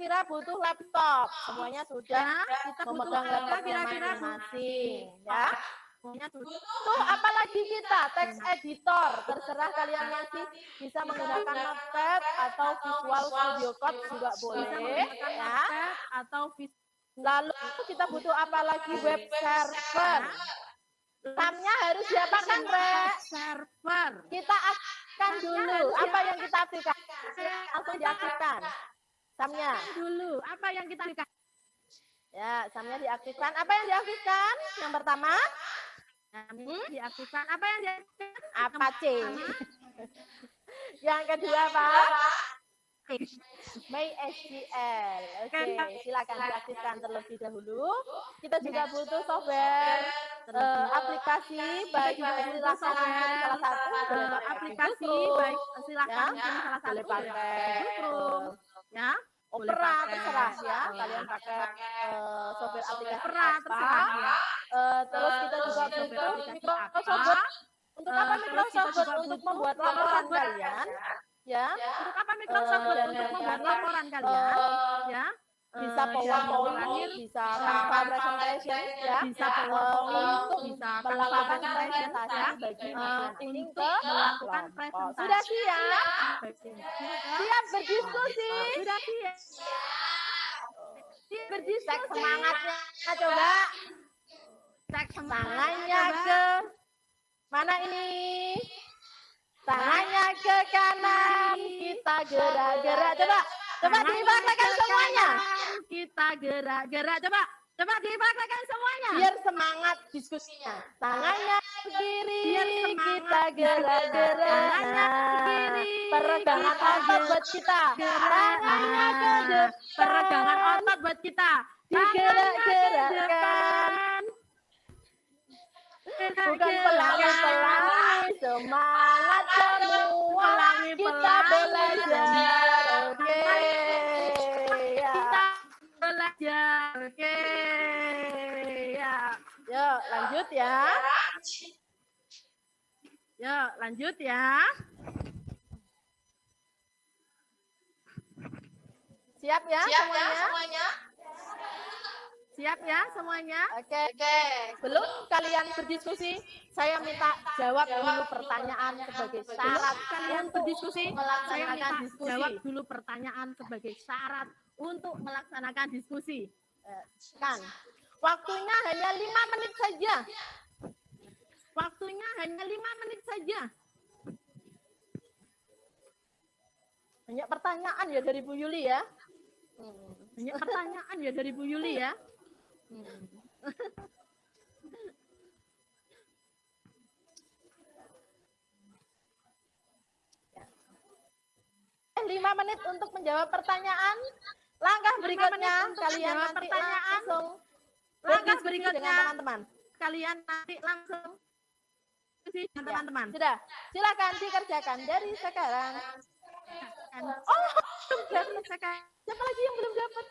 kira-kira butuh laptop. Semuanya sudah Kita butuh memegang apa laptopnya kira-kira? masing-masing. Ya. Semuanya butuh. Butuh apa lagi kita? Text editor. Terserah kalian ngasih. Bisa menggunakan Notepad atau Visual Studio Code juga Bisa boleh. menggunakan Ya. Notepad atau Lalu kita butuh apa lagi? Web server. RAM-nya harus diapakan, Re? server. Kita aktifkan dulu. Apa yang kita aktifkan? Langsung diaktifkan. RAM-nya. Dulu, apa yang kita berikan? Ya, RAM-nya diaktifkan. Apa yang diaktifkan? Yang pertama, Diaktifkan. Apa yang diaktifkan? Apache. Yang kedua, Pak? MySQL. Oke, silakan diaktifkan terlebih dahulu. Kita juga butuh software aplikasi, baik silahkan salah satu, boleh pakai aplikasi Google Chrome, baik silahkan ya, pilih salah satu, boleh pakai Google Chrome, ya, boleh Opera, pakai terserah ya. Kalian pakai software aplikasi Opera, apa? terserah ya. Terus kita juga Software butuh aplikasi apa? Microsoft Word. Untuk apa Terus kita Microsoft juga Word? Untuk butuh membuat Microsoft laporan Word. kalian, ya. Untuk apa Microsoft Word? Untuk membuat laporan kalian, ya. Bisa dan PowerPoint, terakhir, bisa Canva presentation, ya. bisa PowerPoint, untuk bisa Canva melakukan presentation, presentasi ya. bagi Untuk ke melakukan kelompok. presentasi. Sudah siap? Siap berdiskusi? Sudah siap. Cek Berdiskusi. semangatnya, coba. Cek Tangannya coba. ke mana ini? Tangannya ke kanan, kita gerak-gerak. Coba dipraktekkan semuanya. Kita gerak-gerak. Coba dipraktekkan semuanya. Biar semangat diskusinya. Tangannya ke kiri, Biar semangat. kita gerak-gerak. Tangannya ke Nah, kiri, peregangan kita otot buat kita. Tangannya ke depan. peregangan otot buat kita. Digerak-gerakkan. Bukan pelangi-pelangi, semangat semua. Kita belajar. Oke. Ya. Kita belajar. Oke. Ya. Yuk, lanjut ya. Yuk, lanjut ya. Siap ya semuanya? Siap ya semuanya? Oke. Belum kalian berdiskusi, saya minta jawab dulu pertanyaan sebagai syarat Kalian untuk berdiskusi. Saya melaksanakan minta diskusi. jawab dulu pertanyaan sebagai syarat untuk melaksanakan diskusi. Kan, waktunya hanya 5 menit saja. Waktunya hanya 5 menit saja. Banyak pertanyaan ya dari Bu Yuli ya. Banyak pertanyaan ya dari Bu Yuli ya. 5 menit untuk menjawab pertanyaan. Langkah berikutnya kalian menjawab nanti pertanyaan. langsung Langkah berdiskusi berikutnya dengan teman-teman. kalian nanti langsung diskusi dengan teman-teman. Sudah, silakan dikerjakan dari sekarang. Oh, Siapa lagi yang belum dapat?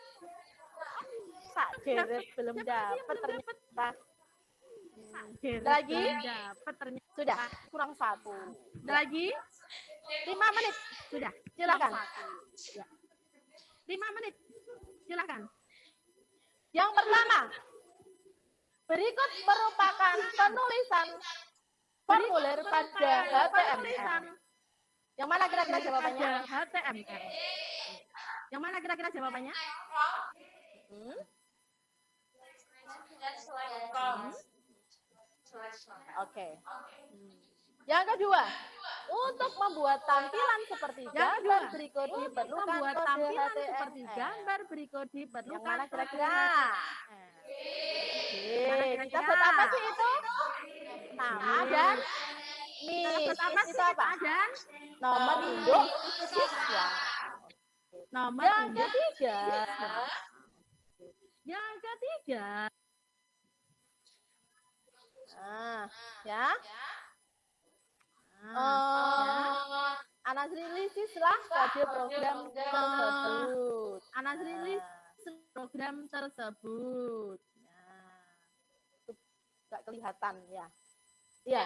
Pak Geret belum dapat ternyata. Lagi? dapat ternyata. Sudah, kurang 1. Lagi 5 menit. sudah. Silakan. Ya. 5 menit. Silakan. Yang pertama, berikut merupakan penulisan formulir pada HTML. Yang mana kira-kira jawabannya? HTML. Yang mana kira-kira jawabannya? Oke. Yang kedua, untuk membuat tampilan seperti Yang gambar kedua, berikut Untuk diperlukan membuat kode tampilan HTML. seperti gambar berikut Yang diperlukan mana kira-kira? Mana Kita kira-kira? buat apa sih itu? Nama dan Dapat apa itu sih apa? dan Nomor induk siswa. nomor Yang induk ketiga, Yang ketiga, ya. Analisislah kode program tersebut. analisis program tersebut. Gak kelihatan ya. Iya,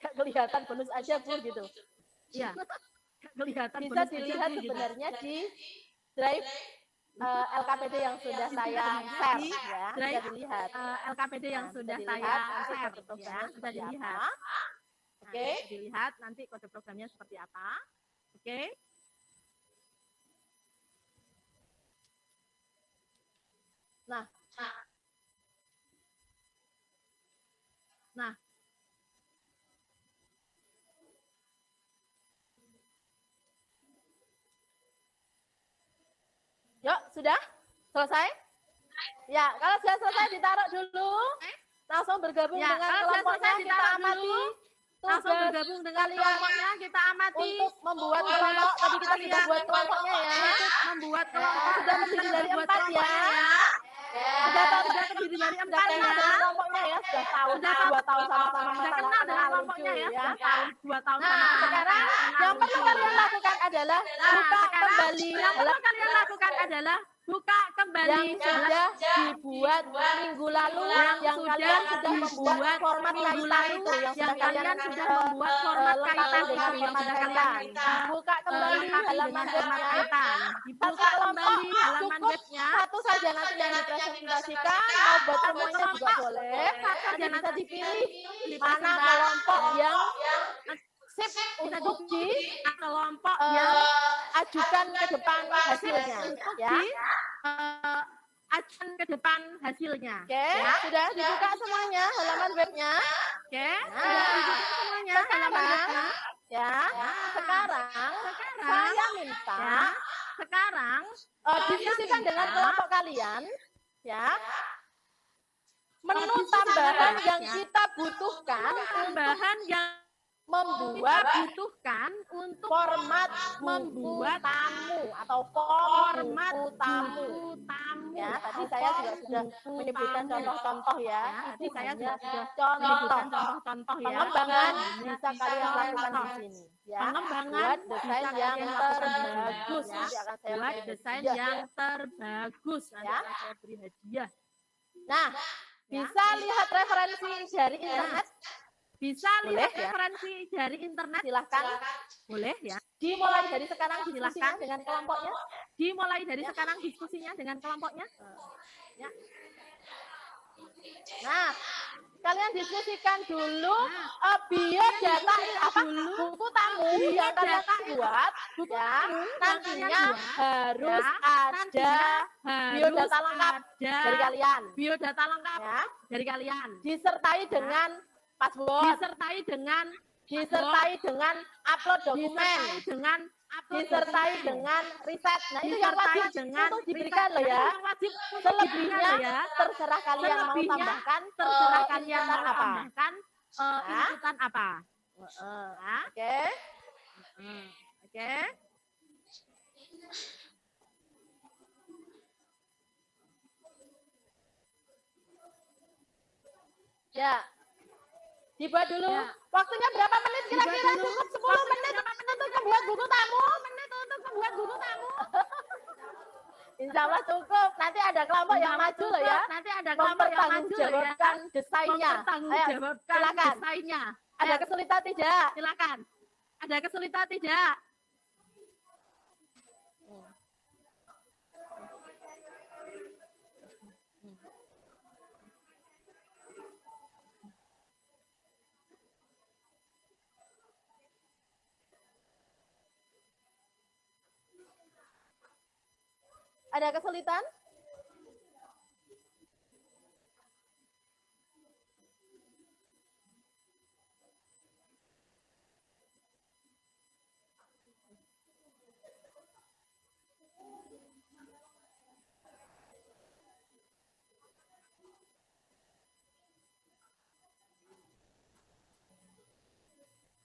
gak kelihatan bonus aja Bu gitu. Iya. Kelihatan Bisa bonus dilihat kecil gitu. sebenarnya di drive LKPD yang sudah saya share ya, Drive, sudah dilihat. LKPD yang Nah, sudah bisa saya dilihat nanti share kode ya, programnya sudah seperti dilihat. apa. Nah, Oke. bisa dilihat nanti kode programnya seperti apa. Oke. Nah, yuk sudah selesai? Ya, kalau sudah selesai ditaruh dulu. Langsung bergabung Ya, dengan kalau sudah kelompoknya, selesai kita ditaruh amati dulu. Langsung tugas bergabung dengan kalian kelompoknya, kita amati untuk membuat tugas kelompok. Tadi kita sudah kalian buat kelompoknya ya. untuk membuat kelompok. Sudah terdiri dari Membuat 4 ya. kelompoknya Sudah terdiri dari sudah 4 kenal ya. dengan kelompoknya ya. Sudah tahu Sudah 2 tahun sama-sama Sudah masalah kenal dengan lucu kelompoknya ya. ya. Sudah tahun 2 tahun Nah, sama-sama sekarang yang perlu kalian lakukan adalah buka kembali yang perlu kalian lakukan adalah buka kembali yang sudah dibuat minggu lalu, yang kalian sudah membuat format minggu kaitan lalu, itu, yang yang sudah kalian kalian sudah membuat format lengkapi kaitan dengan itu, yang format sudah kaitan. kalian Buka kembali lengkapi halaman dengan format webnya. kaitan. Satu Dibuka kelompok kembali halaman cukup webnya. satu saja nanti yang dipresentasikan, mau buat semuanya juga boleh. Nanti bisa dipilih mana kelompok yang sip untuk di kelompok yang ajukan ke depan hasilnya ya. Ajukan ke depan hasilnya. Oke, sudah dibuka semuanya halaman webnya. Oke, Nah, sudah dibuka semuanya halaman webnya. ya, sekarang saya minta Ya, sekarang diskusikan dengan kelompok kalian ya. Menu tambahan yang kita butuhkan tambahan yang membuat butuhkan untuk format membuat tamu atau format format tamu. buku tamu. Ya, tadi saya juga sudah menyebutkan contoh-contoh ya. Tadi saya hanya sudah contoh. menyebutkan contoh-contoh ya. Pengembangan bisa kalian Contoh. lakukan di sini. Ya, Pengembangan buat desain bisa yang kalian lakukan di sini. terbagus. Ya, Nanti akan saya buat beri desain hadiah. yang terbagus. Nanti Ya. akan saya beri hadiah. Nah, bisa lihat referensi dari internet. Bisa Boleh, lihat ya. referensi dari internet. Silahkan Boleh ya. dimulai dari sekarang diskusinya Silahkan. dengan kelompoknya. Dimulai dari sekarang diskusinya dengan kelompoknya. Nah, kalian diskusikan dulu biodata buku tamu yang kalian buat ya. Nantinya harus ada biodata lengkap dari kalian Biodata lengkap ya, dari kalian. disertai dengan password, Disertai dengan upload dokumen, disertai dengan riset. Nah, itu yang wajib untuk diberikan loh ya. Selebihnya terserah kalian mau tambahkan terserah kalian inputan mau apa. tambahkan inputan apa. Oke. Oke. Ya. Dibuat dulu. Ya. Waktunya berapa menit kira-kira? Dibuat dulu. Cukup 10 menit untuk membuat buku tamu. Insya Allah cukup. Nanti ada kelompok yang maju loh ya. Nanti ada kelompok yang maju loh ya. Mempertanggungjawabkan desainnya. Ayo, Mempertanggungjawabkan silakan. desainnya. Ada kesulitan tidak? Silakan. Ada kesulitan tidak? Ada kesulitan?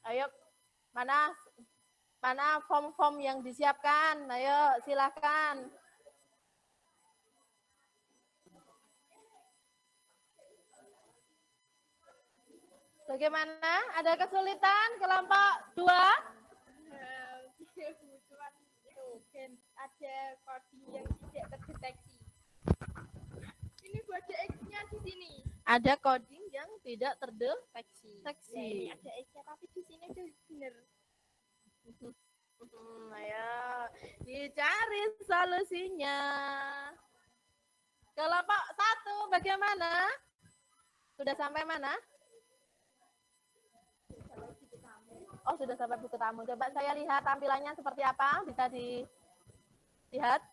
Ayo, mana form-form yang disiapkan? Ayo, silakan. Bagaimana? Ada kesulitan kelompok 2? Ada coding yang tidak terdeteksi. Ini buat X-nya di sini. Ada coding yang tidak terdeteksi. Ya, ini ada X-nya tapi di sini udah bener. Ayo, dicari solusinya. Kelompok 1 bagaimana? Sudah sampai mana? Oh, sudah sampai buku tamu. Coba saya lihat tampilannya seperti apa. Bisa dilihat.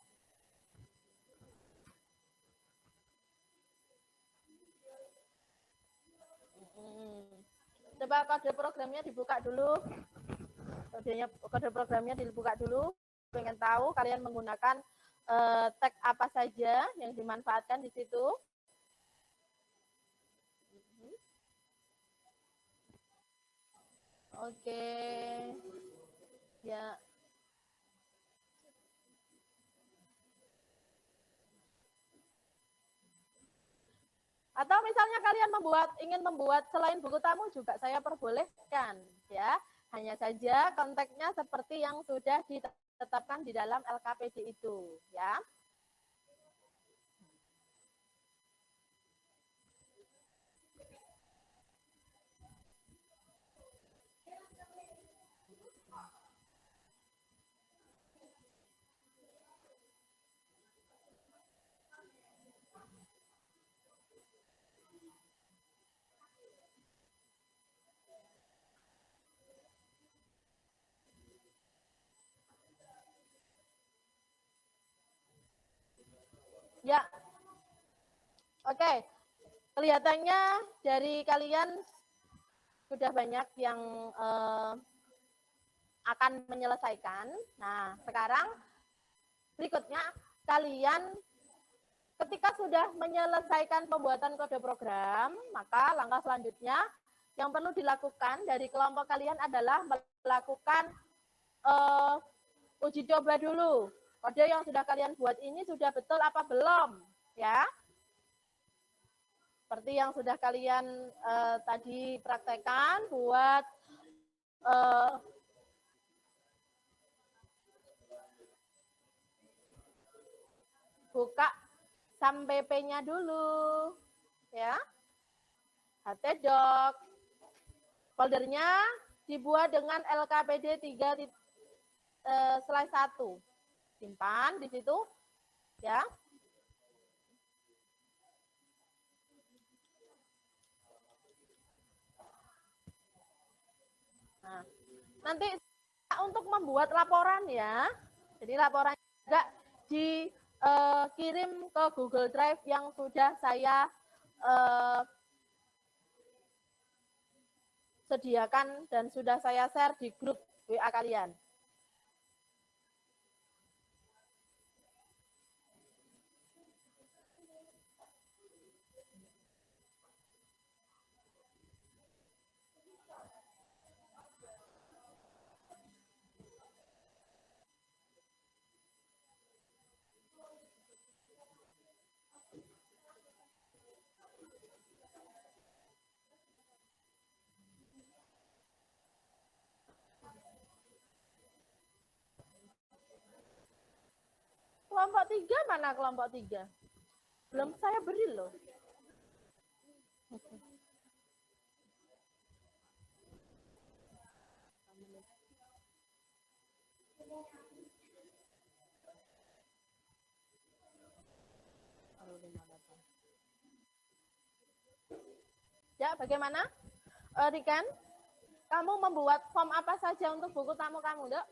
Coba kode programnya dibuka dulu. Kode programnya dibuka dulu. Pengen tahu kalian menggunakan tag apa saja yang dimanfaatkan di situ. Oke. Ya. Atau misalnya kalian ingin membuat selain buku tamu juga saya perbolehkan, ya. Hanya saja konteksnya seperti yang sudah ditetapkan di dalam LKPD itu, ya. Ya. Oke. Kelihatannya dari kalian sudah banyak yang akan menyelesaikan. Nah, sekarang berikutnya kalian ketika sudah menyelesaikan pembuatan kode program, maka langkah selanjutnya yang perlu dilakukan dari kelompok kalian adalah melakukan uji coba dulu. Kode yang sudah kalian buat ini sudah betul apa belum, ya? Seperti yang sudah kalian tadi praktekkan, buat buka sampai P-nya dulu, ya. htdoc. Foldernya dibuat dengan LKPD 3/1. Simpan di situ, ya. Nah, nanti untuk membuat laporan, ya. Jadi laporan juga dikirim ke Google Drive yang sudah saya sediakan dan sudah saya share di grup WA kalian. Kelompok 3 mana kelompok 3? Belum saya beri loh. Ya, bagaimana? Rikan, kamu membuat form apa saja untuk buku tamu kamu, Dok?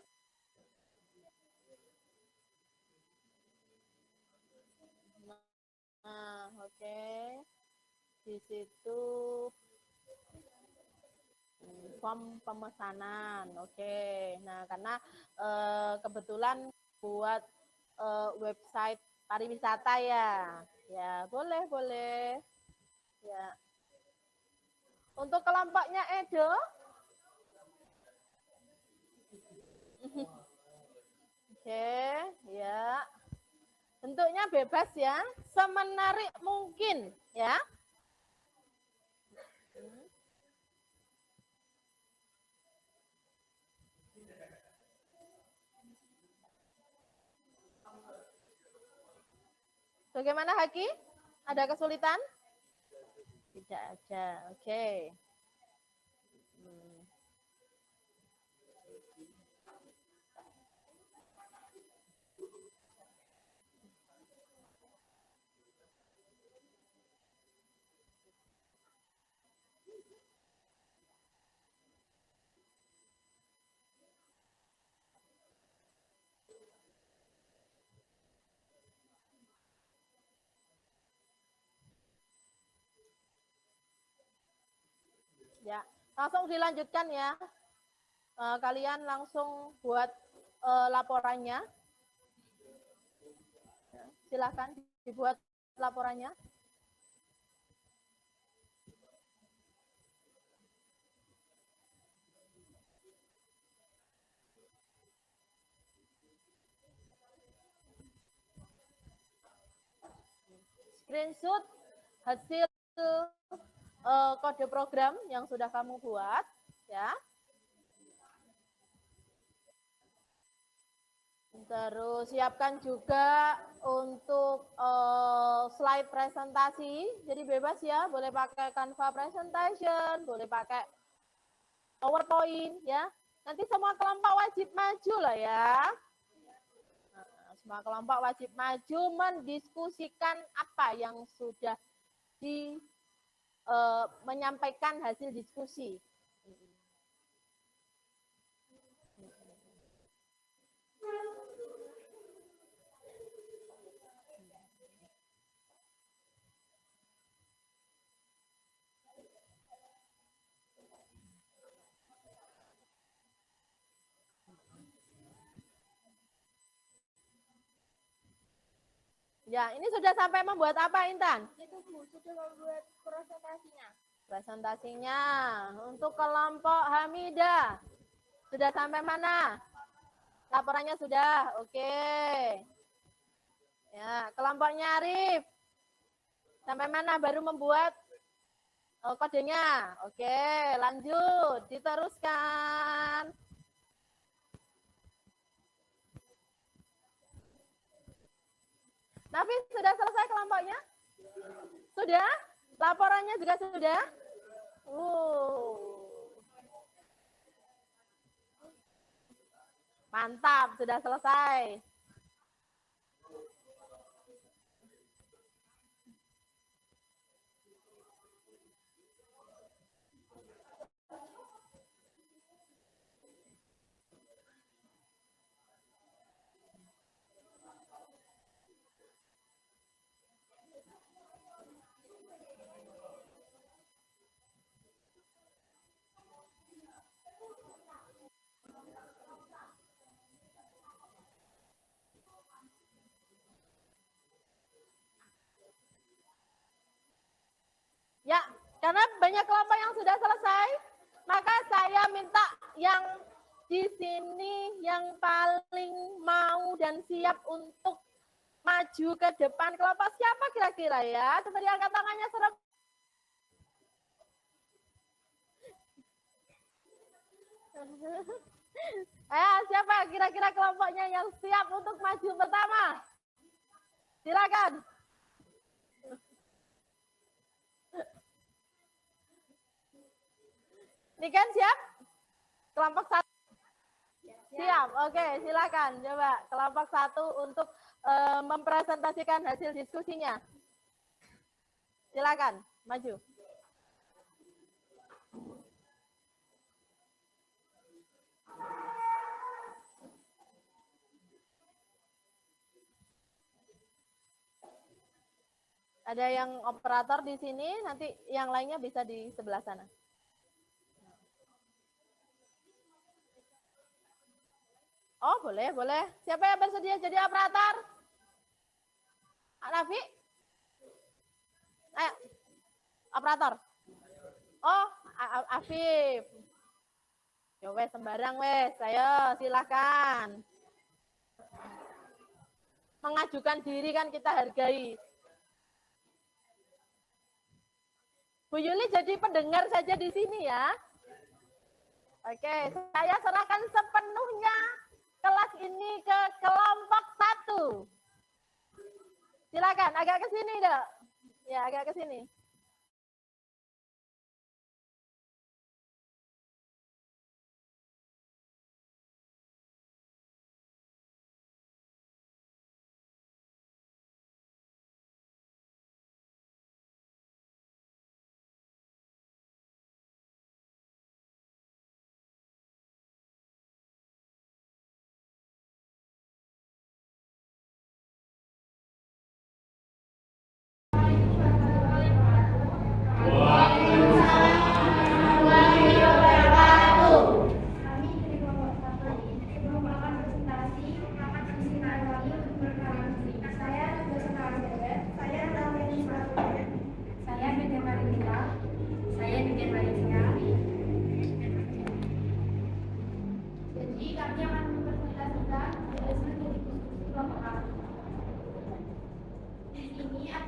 Nah, oke. Di situ form pemesanan. Oke. Nah, karena kebetulan buat website pariwisata ya. Ya, boleh. Ya. Untuk kelompoknya Edo. Oke, ya. Bentuknya bebas ya, semenarik mungkin ya. Bagaimana Haki? Ada kesulitan? Tidak ada, oke. Ya, langsung dilanjutkan ya. Kalian langsung buat laporannya. Ya, silakan dibuat laporannya. Screenshot hasil kode program yang sudah kamu buat, ya. Terus siapkan juga untuk slide presentasi. Jadi bebas ya, boleh pakai Canva presentation, boleh pakai PowerPoint ya. Nanti semua kelompok wajib maju lah ya. Nah, semua kelompok wajib maju mendiskusikan apa yang sudah menyampaikan hasil diskusi. Ya, ini sudah sampai membuat apa, Intan? Itu Bu, sudah membuat presentasinya. Presentasinya untuk kelompok Hamidah. Sudah sampai mana? Laporannya sudah, oke. Ya, kelompoknya Arif. Sampai mana baru membuat kodenya? Oke, lanjut, diteruskan. Nafi, sudah selesai kelompoknya? Sudah? Laporannya juga sudah? Mantap, sudah selesai. Ya, karena banyak kelompok yang sudah selesai, maka saya minta yang di sini yang paling mau dan siap untuk maju ke depan. Kelompok siapa kira-kira ya? Coba diangkat tangannya, serem. Siapa kira-kira kelompoknya yang siap untuk maju pertama? Silakan. Ini kan siap? Kelompok satu. Siap, oke, silakan. Coba kelompok satu untuk mempresentasikan hasil diskusinya. Silakan, maju. Ada yang operator di sini, nanti yang lainnya bisa di sebelah sana. Oh, boleh, boleh. Siapa yang bersedia jadi operator? Nafi? Ayo, operator. Oh, Afif. Ya wes, sembarang wes. Ayo, silakan. Mengajukan diri kan kita hargai. Bu Yuli jadi pendengar saja di sini ya. Oke, saya serahkan sepenuhnya kelas ini ke kelompok 1. Silakan, agak ke sini, Dok. Ya, agak ke sini.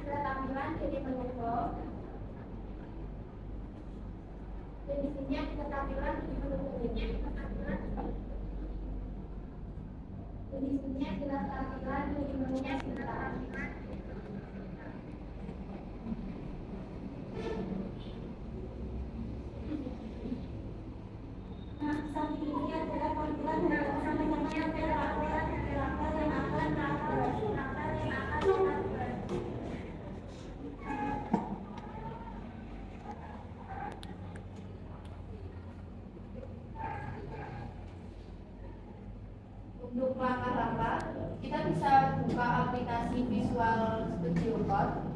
adalah tampilan dari menu box. Jenisnya adalah tampilan dari menu box. Jenisnya adalah tampilan dari menunya sebentar. Nah, saat ini adalah tampilan dari sama-sama yang akan untuk langkah-langkah, kita bisa buka aplikasi Visual Studio Code.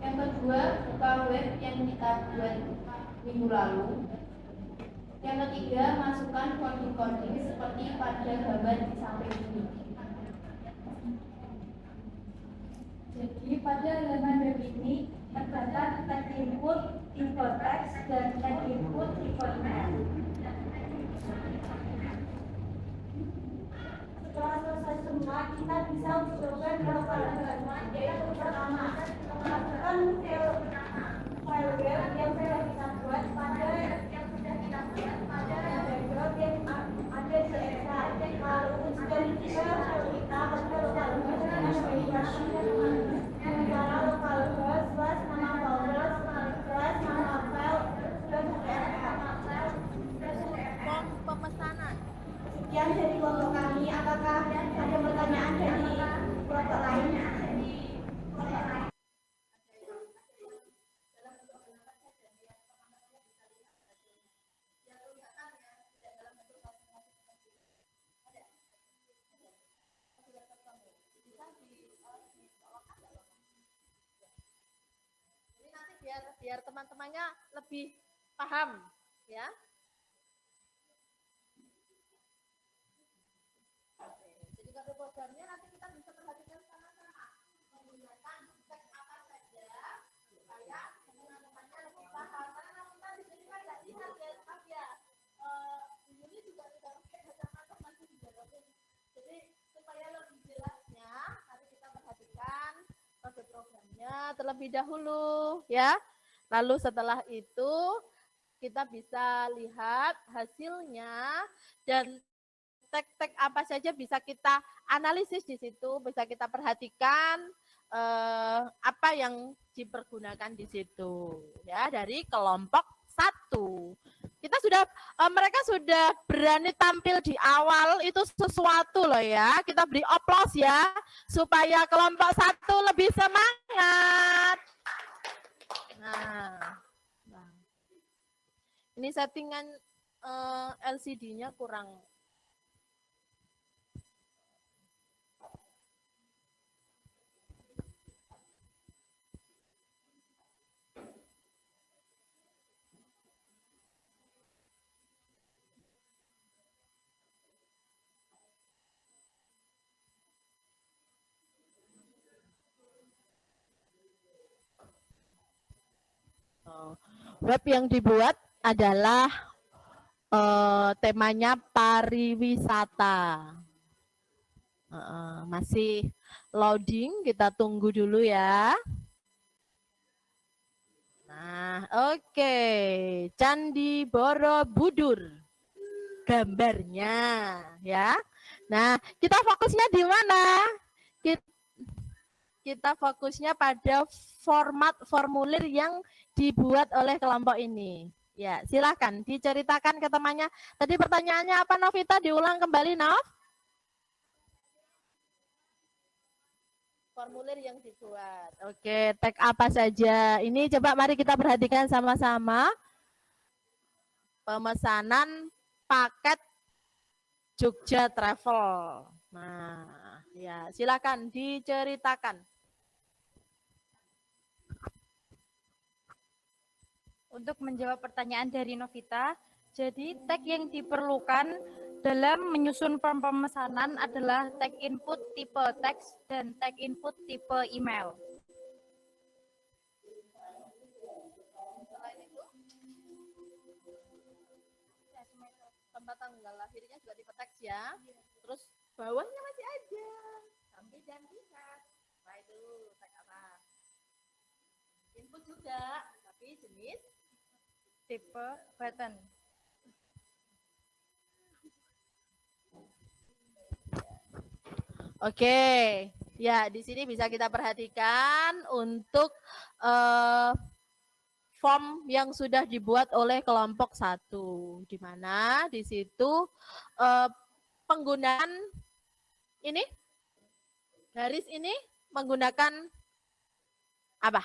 Yang kedua, buka web yang kita buat minggu lalu. Yang ketiga, masukkan coding-coding seperti pada gambar di samping ini. Jadi pada halaman web ini terdapat tag input, tipe teks, dan tag input, tipe email. Setelah selesai semua, kita bisa coba beberapa halaman, yaitu pertama, masukkan file web yang sudah kita buat pada background yang ada di Excel. Lalu dari kita pada lokalisasi dengan cara localhost plus nama folder plus nama file plus Form pemesanan. sekian dari kelompok kami. Apakah ada pertanyaan dari kelompok lain? Jadi nanti biar teman-temannya lebih paham, ya. Oke, jadi kalau programnya nanti kita bisa perhatikan sama-sama menggunakan teks apa saja supaya teman-temannya lebih paham. Karena kita di sini kan nggak lihat ya, maaf ya. Ini juga tidak pakai kacamata masih di dalam. Jadi supaya lebih jelasnya, nanti kita perhatikan kode programnya terlebih dahulu, ya. Lalu setelah itu kita bisa lihat hasilnya dan tag-tag apa saja bisa kita analisis di situ, bisa kita perhatikan apa yang dipergunakan di situ, ya, dari kelompok 1. Kita sudah mereka sudah berani tampil di awal, itu sesuatu loh ya. Kita beri aplaus ya supaya kelompok 1 lebih semangat. Nah, ini settingan LCD-nya kurang. Web yang dibuat adalah temanya pariwisata. Masih loading, kita tunggu dulu ya. Nah, oke. Candi Borobudur. Gambarnya ya. Nah, kita fokusnya di mana? Kita fokusnya pada format formulir yang dibuat oleh kelompok ini. Ya, silakan diceritakan ke temannya. Tadi pertanyaannya apa, Novita? Diulang kembali, Nov. Formulir yang dibuat. Oke, tag apa saja? Ini coba mari kita perhatikan sama-sama. Pemesanan paket Jogja Travel. Nah, ya, silakan diceritakan. Untuk menjawab pertanyaan dari Novita, jadi tag yang diperlukan dalam menyusun form pemesanan adalah tag input tipe teks dan tag input tipe email. Tempat tanggal lahirnya juga tipe teks ya. Terus bawahnya masih ada. Sampai dan lihat. Nah itu tag apa? juga, tapi jenis Tipe button. Oke, ya di sini bisa kita perhatikan untuk eh, form yang sudah dibuat oleh kelompok 1, di mana di situ eh, penggunaan ini garis ini menggunakan apa?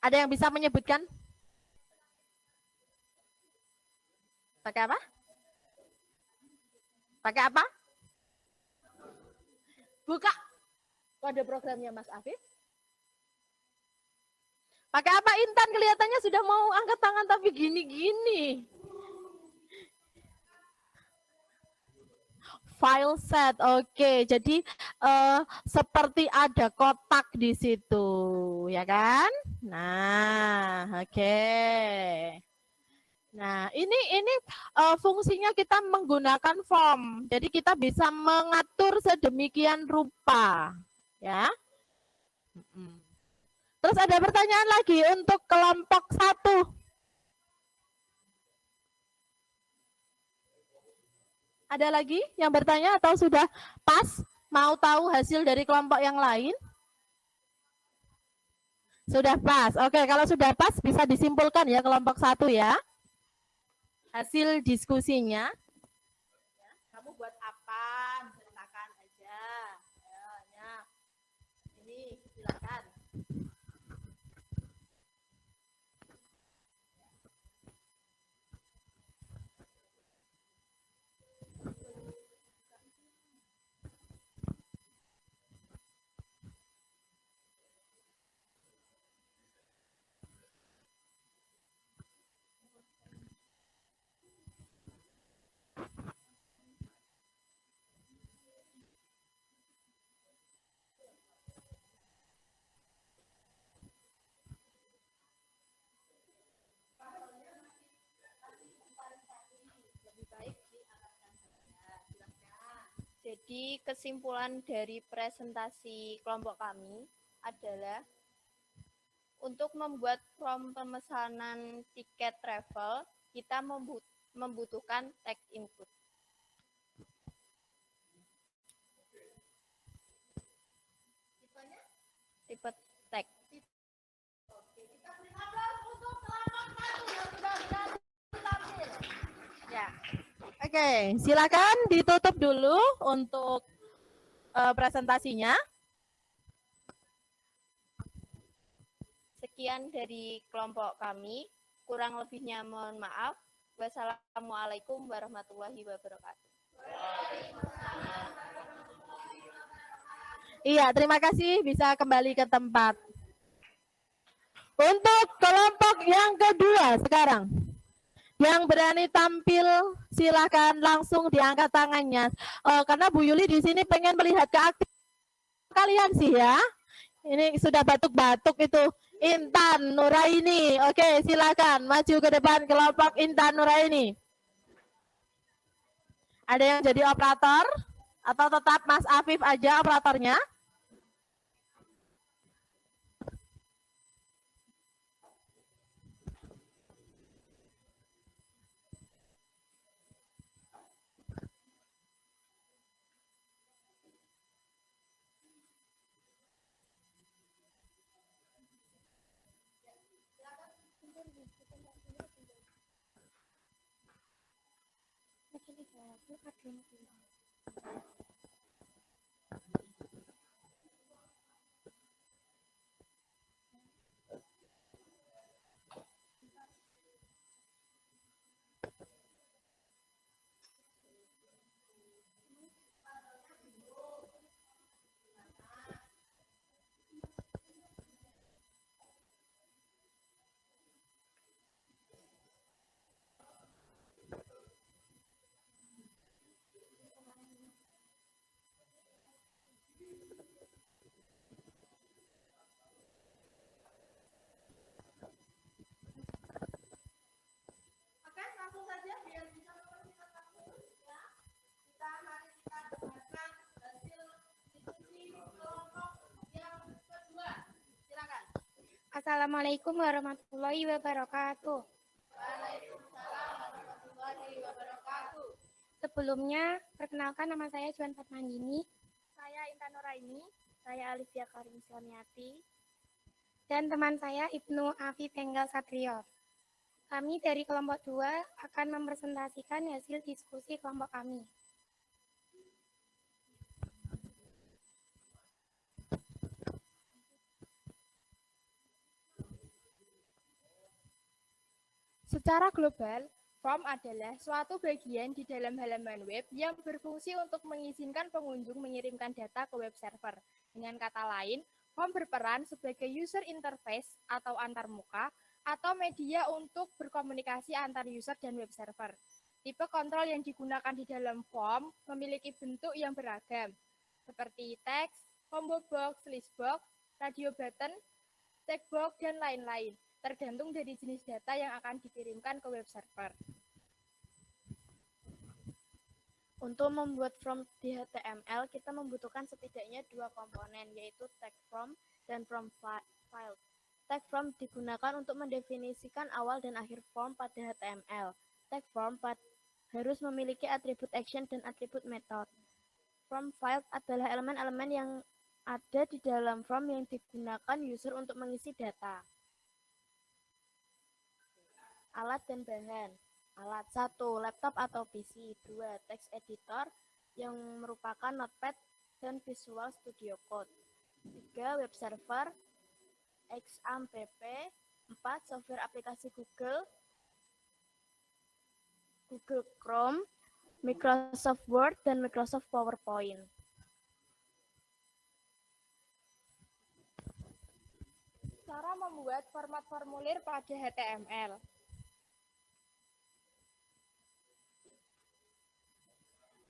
Ada yang bisa menyebutkan? Pakai apa? Pakai apa? Buka kode programnya Mas Afif. Pakai apa Intan? Kelihatannya sudah mau angkat tangan tapi gini-gini. File set. Oke, jadi seperti ada kotak di situ, ya kan? Nah, oke. Nah, ini fungsinya kita menggunakan form. Jadi kita bisa mengatur sedemikian rupa, ya. Terus ada pertanyaan lagi untuk kelompok 1. Ada lagi yang bertanya atau sudah pas? Mau tahu hasil dari kelompok yang lain? Sudah pas. Oke, kalau sudah pas bisa disimpulkan ya kelompok 1 ya. Hasil diskusinya. Kamu buat apa? Ceritakan aja. Ya. Ini silakan. Jadi kesimpulan dari presentasi kelompok kami adalah untuk membuat form pemesanan tiket travel, kita membutuhkan teks input. Tipe teks. Ya. Oke, silakan ditutup dulu untuk presentasinya. Sekian dari kelompok kami. Kurang lebihnya mohon maaf. Wassalamualaikum warahmatullahi wabarakatuh. Iya, terima kasih bisa kembali ke tempat. Untuk kelompok yang kedua sekarang. Yang berani tampil silakan langsung diangkat tangannya. Karena Bu Yuli di sini pengen melihat keaktifan kalian sih ya. Ini sudah batuk-batuk itu. Intan Nuraini. Oke, silakan maju ke depan kelompok Intan Nuraini. Ada yang jadi operator atau tetap Mas Afif aja operatornya? Assalamualaikum warahmatullahi wabarakatuh. Sebelumnya, perkenalkan nama saya Juan Fatmandini. Saya Intan Nuraini. Saya Alifia Karim Islamiati. Dan teman saya Ibnu Afi Penggal Satrio. Kami dari kelompok 2 akan mempresentasikan hasil diskusi kelompok kami. Secara global, form adalah suatu bagian di dalam halaman web yang berfungsi untuk mengizinkan pengunjung mengirimkan data ke web server. Dengan kata lain, form berperan sebagai user interface atau antarmuka atau media untuk berkomunikasi antar user dan web server. Tipe kontrol yang digunakan di dalam form memiliki bentuk yang beragam, seperti teks, combo box, list box, radio button, checkbox, dan lain-lain, tergantung dari jenis data yang akan dikirimkan ke web server. Untuk membuat form di HTML, kita membutuhkan setidaknya 2 komponen, yaitu tag form dan form file. Tag form digunakan untuk mendefinisikan awal dan akhir form pada HTML. Tag form harus memiliki atribut action dan atribut method. Form file adalah elemen-elemen yang ada di dalam form yang digunakan user untuk mengisi data. Alat dan bahan. Alat 1. Laptop atau PC. 2. Text editor yang merupakan Notepad dan Visual Studio Code. 3. Web server, XAMPP. 4. Software aplikasi Google Chrome, Microsoft Word, dan Microsoft PowerPoint. Cara membuat format formulir pada HTML.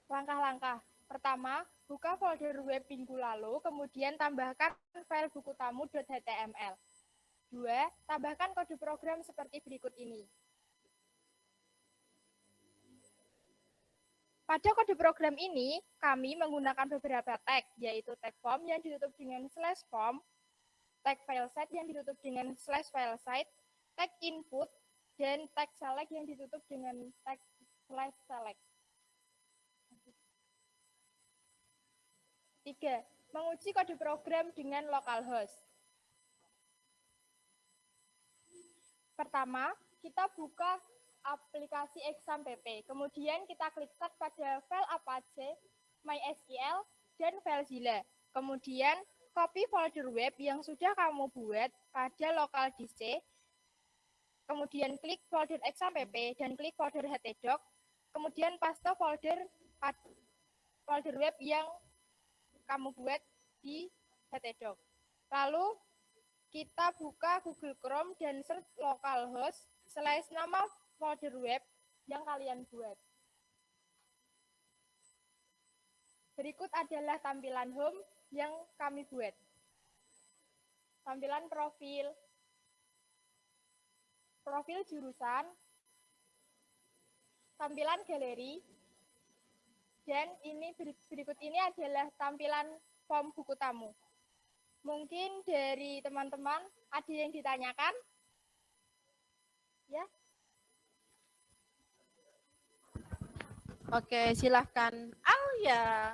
Langkah-langkah. Pertama, buka folder web minggu lalu, kemudian tambahkan file buku tamu.html. 2. Tambahkan kode program seperti berikut ini. Pada kode program ini, kami menggunakan beberapa tag, yaitu tag form yang ditutup dengan /form, tag fileset yang ditutup dengan /filesite, tag input, dan tag select yang ditutup dengan tag /select. 3. Menguji kode program dengan localhost. Pertama, kita buka aplikasi XAMPP. Kemudian kita klik start pada file Apache, MySQL, dan FileZilla. Kemudian copy folder web yang sudah kamu buat pada local disk C. Kemudian klik folder XAMPP dan klik folder htdoc. Kemudian paste folder web yang kamu buat di htdoc. Lalu kita buka Google Chrome dan search localhost / nama folder web yang kalian buat. Berikut adalah tampilan home yang kami buat. Tampilan profil jurusan, tampilan galeri, dan ini berikut ini adalah tampilan form buku tamu. Mungkin dari teman-teman ada yang ditanyakan? Ya. Oke, silahkan Alia.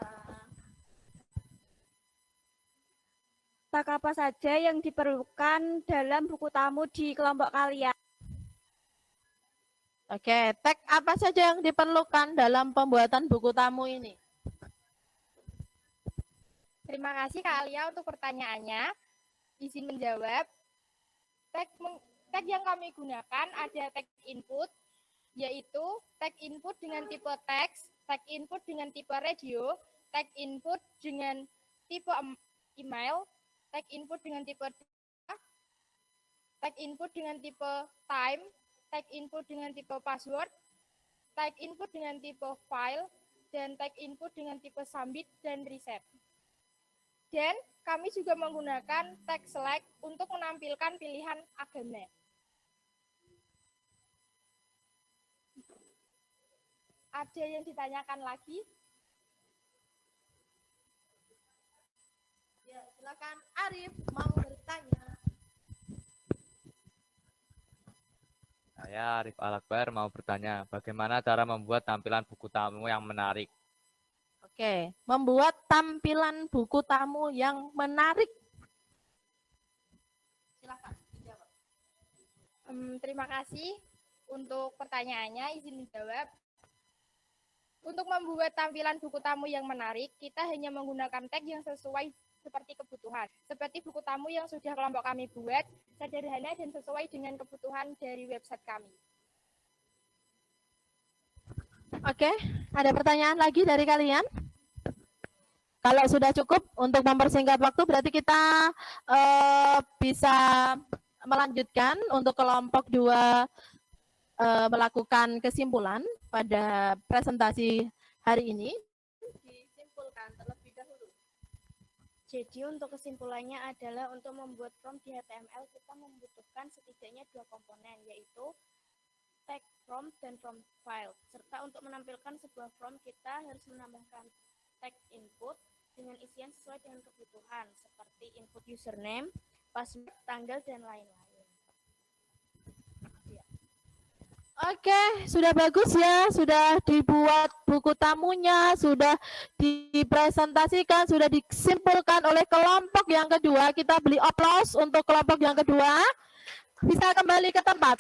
Tag apa saja yang diperlukan dalam buku tamu di kelompok kalian? Oke, tag apa saja yang diperlukan dalam pembuatan buku tamu ini? Terima kasih Kak Alia untuk pertanyaannya. Izin menjawab. Tag yang kami gunakan ada tag input, yaitu tag input dengan tipe teks, tag input dengan tipe radio, tag input dengan tipe email, tag input dengan tipe data, tag input dengan tipe time, tag input dengan tipe password, tag input dengan tipe file, dan tag input dengan tipe submit dan reset. Dan kami juga menggunakan tag select untuk menampilkan pilihan agama. Ada yang ditanyakan lagi? Ya, silakan Arif mau bertanya. Saya Arif Al-Akbar mau bertanya, bagaimana cara membuat tampilan buku tamu yang menarik? Oke, membuat tampilan buku tamu yang menarik. Silakan dijawab. Terima kasih untuk pertanyaannya, izin menjawab. Untuk membuat tampilan buku tamu yang menarik, kita hanya menggunakan tag yang sesuai seperti kebutuhan. Seperti buku tamu yang sudah kelompok kami buat, sederhana dan sesuai dengan kebutuhan dari website kami. Oke, ada pertanyaan lagi dari kalian? Kalau sudah cukup untuk mempersingkat waktu, berarti kita bisa melanjutkan untuk kelompok 2 melakukan kesimpulan pada presentasi hari ini. Disimpulkan terlebih dahulu. Jadi untuk kesimpulannya adalah untuk membuat form di HTML kita membutuhkan setidaknya 2 komponen, yaitu tag from dan from file. Serta untuk menampilkan sebuah form kita harus menambahkan tag input dengan isian sesuai dengan kebutuhan seperti input username, password, tanggal, dan lain-lain. Oke, sudah bagus ya, sudah dibuat buku tamunya, sudah dipresentasikan, sudah disimpulkan oleh kelompok yang kedua. Kita beri aplaus untuk kelompok yang kedua. Bisa kembali ke tempat.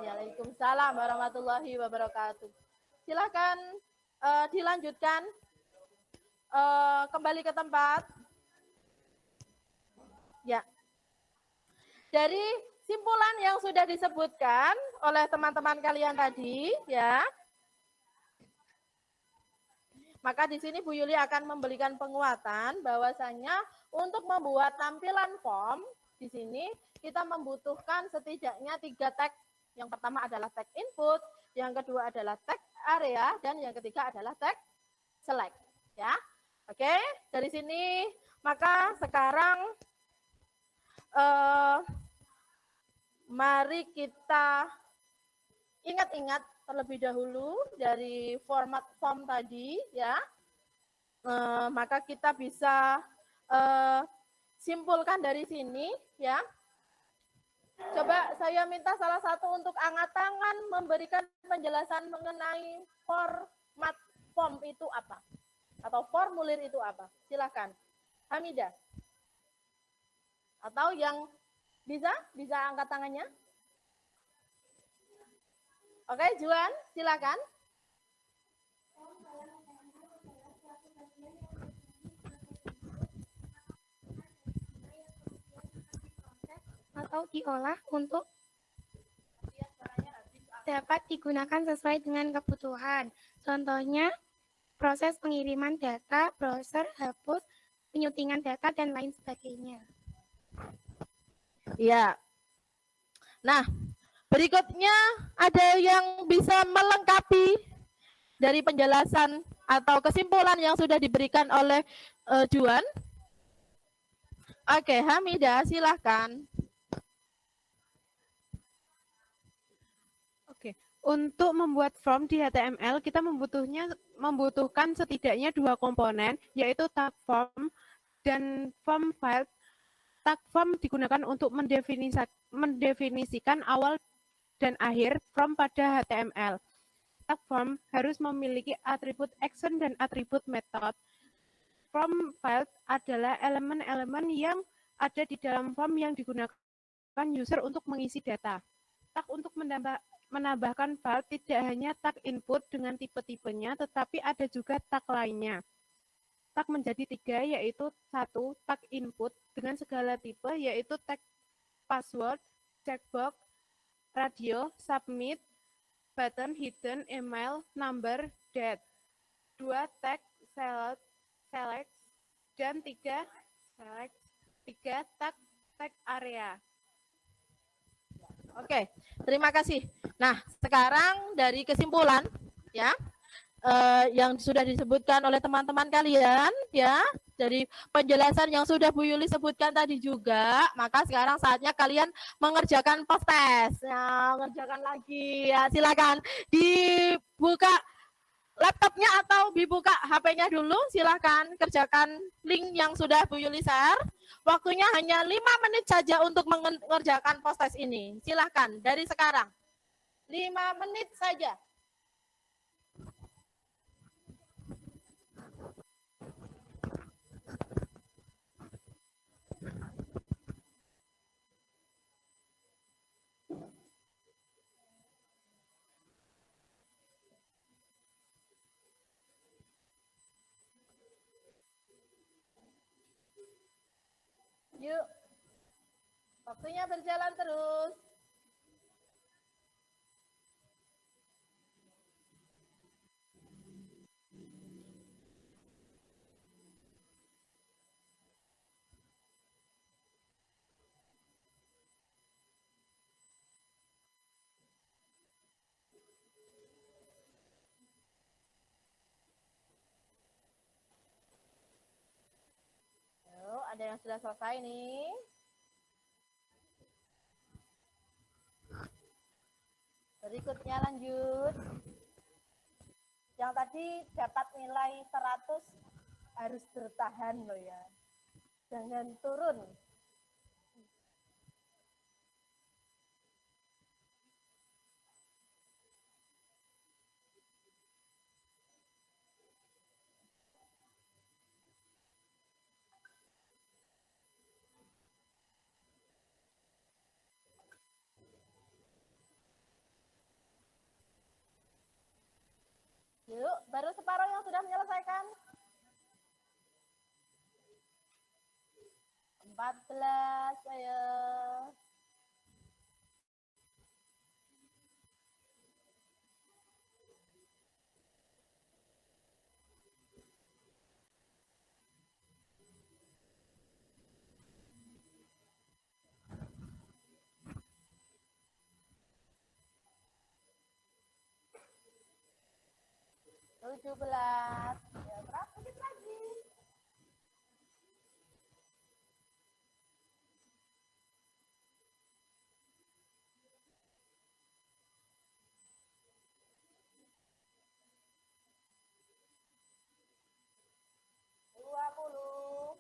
Waalaikumsalam warahmatullahi wabarakatuh. Silakan dilanjutkan kembali ke tempat. Ya, dari simpulan yang sudah disebutkan oleh teman-teman kalian tadi, ya, maka di sini Bu Yuli akan memberikan penguatan bahwasanya untuk membuat tampilan form di sini kita membutuhkan setidaknya 3 tag. Yang pertama adalah tag input, yang kedua adalah tag area, dan yang ketiga adalah tag select. Ya, oke. Dari sini maka sekarang mari kita ingat-ingat terlebih dahulu dari format form tadi, ya. Maka kita bisa simpulkan dari sini, ya. Coba saya minta salah satu untuk angkat tangan memberikan penjelasan mengenai format form itu apa atau formulir itu apa. Silakan, Hamidah. Atau yang bisa angkat tangannya. Oke, Juan, silakan. Atau diolah untuk dapat digunakan sesuai dengan kebutuhan. Contohnya, proses pengiriman data, browser, hapus, penyutingan data, dan lain sebagainya. Ya. Nah, berikutnya ada yang bisa melengkapi dari penjelasan atau kesimpulan yang sudah diberikan oleh Juan. Oke, Hamidah, silahkan. Oke, untuk membuat form di HTML kita membutuhkan setidaknya 2 komponen, yaitu tag form dan form file. Tag form digunakan untuk mendefinisikan awal dan akhir form pada HTML. Tag form harus memiliki atribut action dan atribut method. Form file adalah elemen-elemen yang ada di dalam form yang digunakan user untuk mengisi data. Tag untuk menambahkan file tidak hanya tag input dengan tipe-tipenya, tetapi ada juga tag lainnya. Tag menjadi 3, yaitu 1. Tag input dengan segala tipe, yaitu tag password, checkbox, radio, submit, button, hidden, email, number, date. 2. Tag select, dan 3. Tag area. Oke, terima kasih. Nah, sekarang dari kesimpulan, ya, yang sudah disebutkan oleh teman-teman kalian, ya, dari penjelasan yang sudah Bu Yuli sebutkan tadi juga, maka sekarang saatnya kalian mengerjakan post test. Ya, mengerjakan lagi, ya, silakan dibuka laptopnya. laptopnya atau dibuka HP-nya dulu, silahkan kerjakan link yang sudah Bu Yuli share. Waktunya hanya 5 menit saja untuk mengerjakan post test ini. Silahkan dari sekarang. 5 menit saja. Yuk, waktunya berjalan terus. Yuk, ada yang sudah selesai nih. Berikutnya lanjut. Yang tadi dapat nilai 100 harus bertahan loh ya. Jangan turun. Yuk, baru separuh yang sudah menyelesaikan. 14, ayo. Tujuh belas, ya, berapa sedikit lagi? Dua puluh.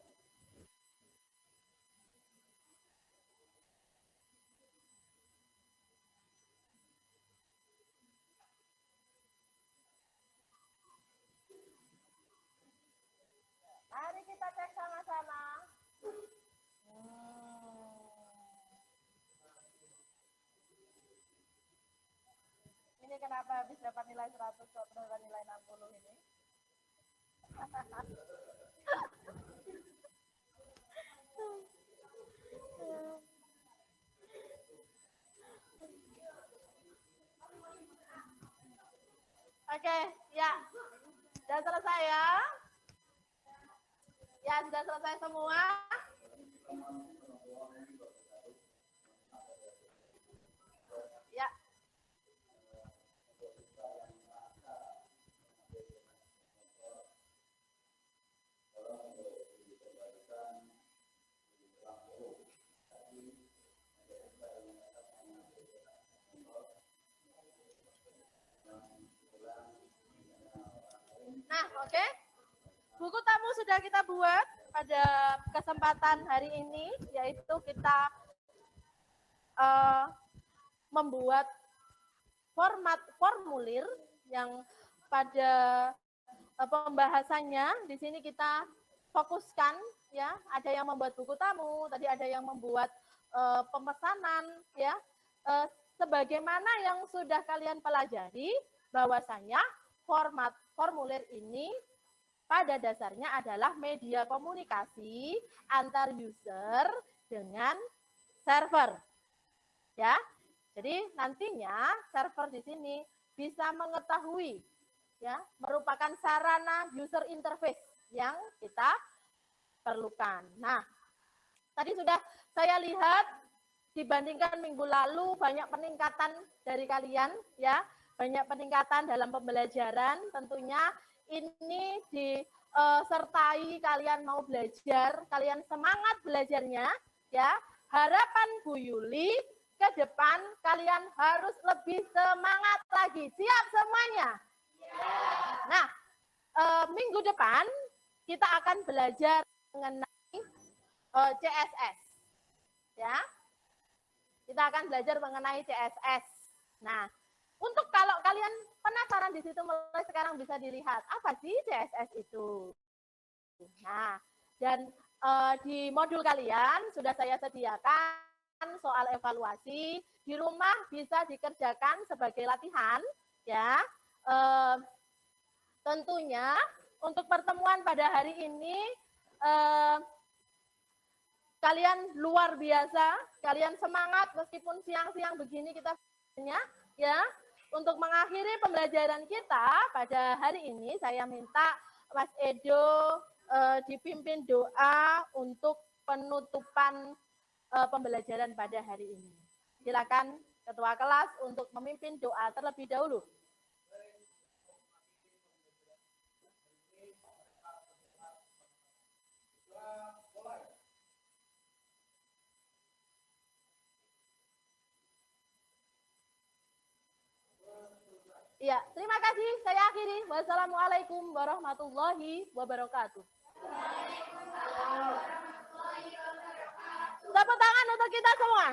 Mari kita cek sama-sama. Ini kenapa habis dapat nilai 100 kok dapat nilai 60 ini? Oke, ya. Sudah selesai ya? Ya, sudah selesai semua. Ya. Nah, oke. Buku tamu sudah kita buat pada kesempatan hari ini, yaitu kita membuat formulir yang pada pembahasannya di sini kita fokuskan ya, ada yang membuat buku tamu, tadi ada yang membuat pemesanan ya. Sebagaimana yang sudah kalian pelajari, bahwasanya format formulir ini pada dasarnya adalah media komunikasi antar user dengan server. Ya. Jadi nantinya server di sini bisa mengetahui ya, merupakan sarana user interface yang kita perlukan. Nah, tadi sudah saya lihat dibandingkan minggu lalu banyak peningkatan dari kalian ya, banyak peningkatan dalam pembelajaran. Tentunya ini disertai kalian mau belajar, kalian semangat belajarnya ya. Harapan Bu Yuli ke depan kalian harus lebih semangat lagi. Siap semuanya? Nah, minggu depan kita akan belajar mengenai CSS. Ya. Kita akan belajar mengenai CSS. Nah, untuk kalau kalian penasaran di situ mulai sekarang bisa dilihat apa sih CSS itu. Nah, dan di modul kalian sudah saya sediakan soal evaluasi. Di rumah bisa dikerjakan sebagai latihan, ya. Tentunya untuk pertemuan pada hari ini kalian luar biasa, kalian semangat meskipun siang-siang begini kita ya. Untuk mengakhiri pembelajaran kita pada hari ini saya minta Mas Edo dipimpin doa untuk penutupan pembelajaran pada hari ini. Silakan Ketua kelas untuk memimpin doa terlebih dahulu. Ya, terima kasih. Saya akhiri. Wassalamualaikum warahmatullahi wabarakatuh. Tepuk tangan untuk kita semua.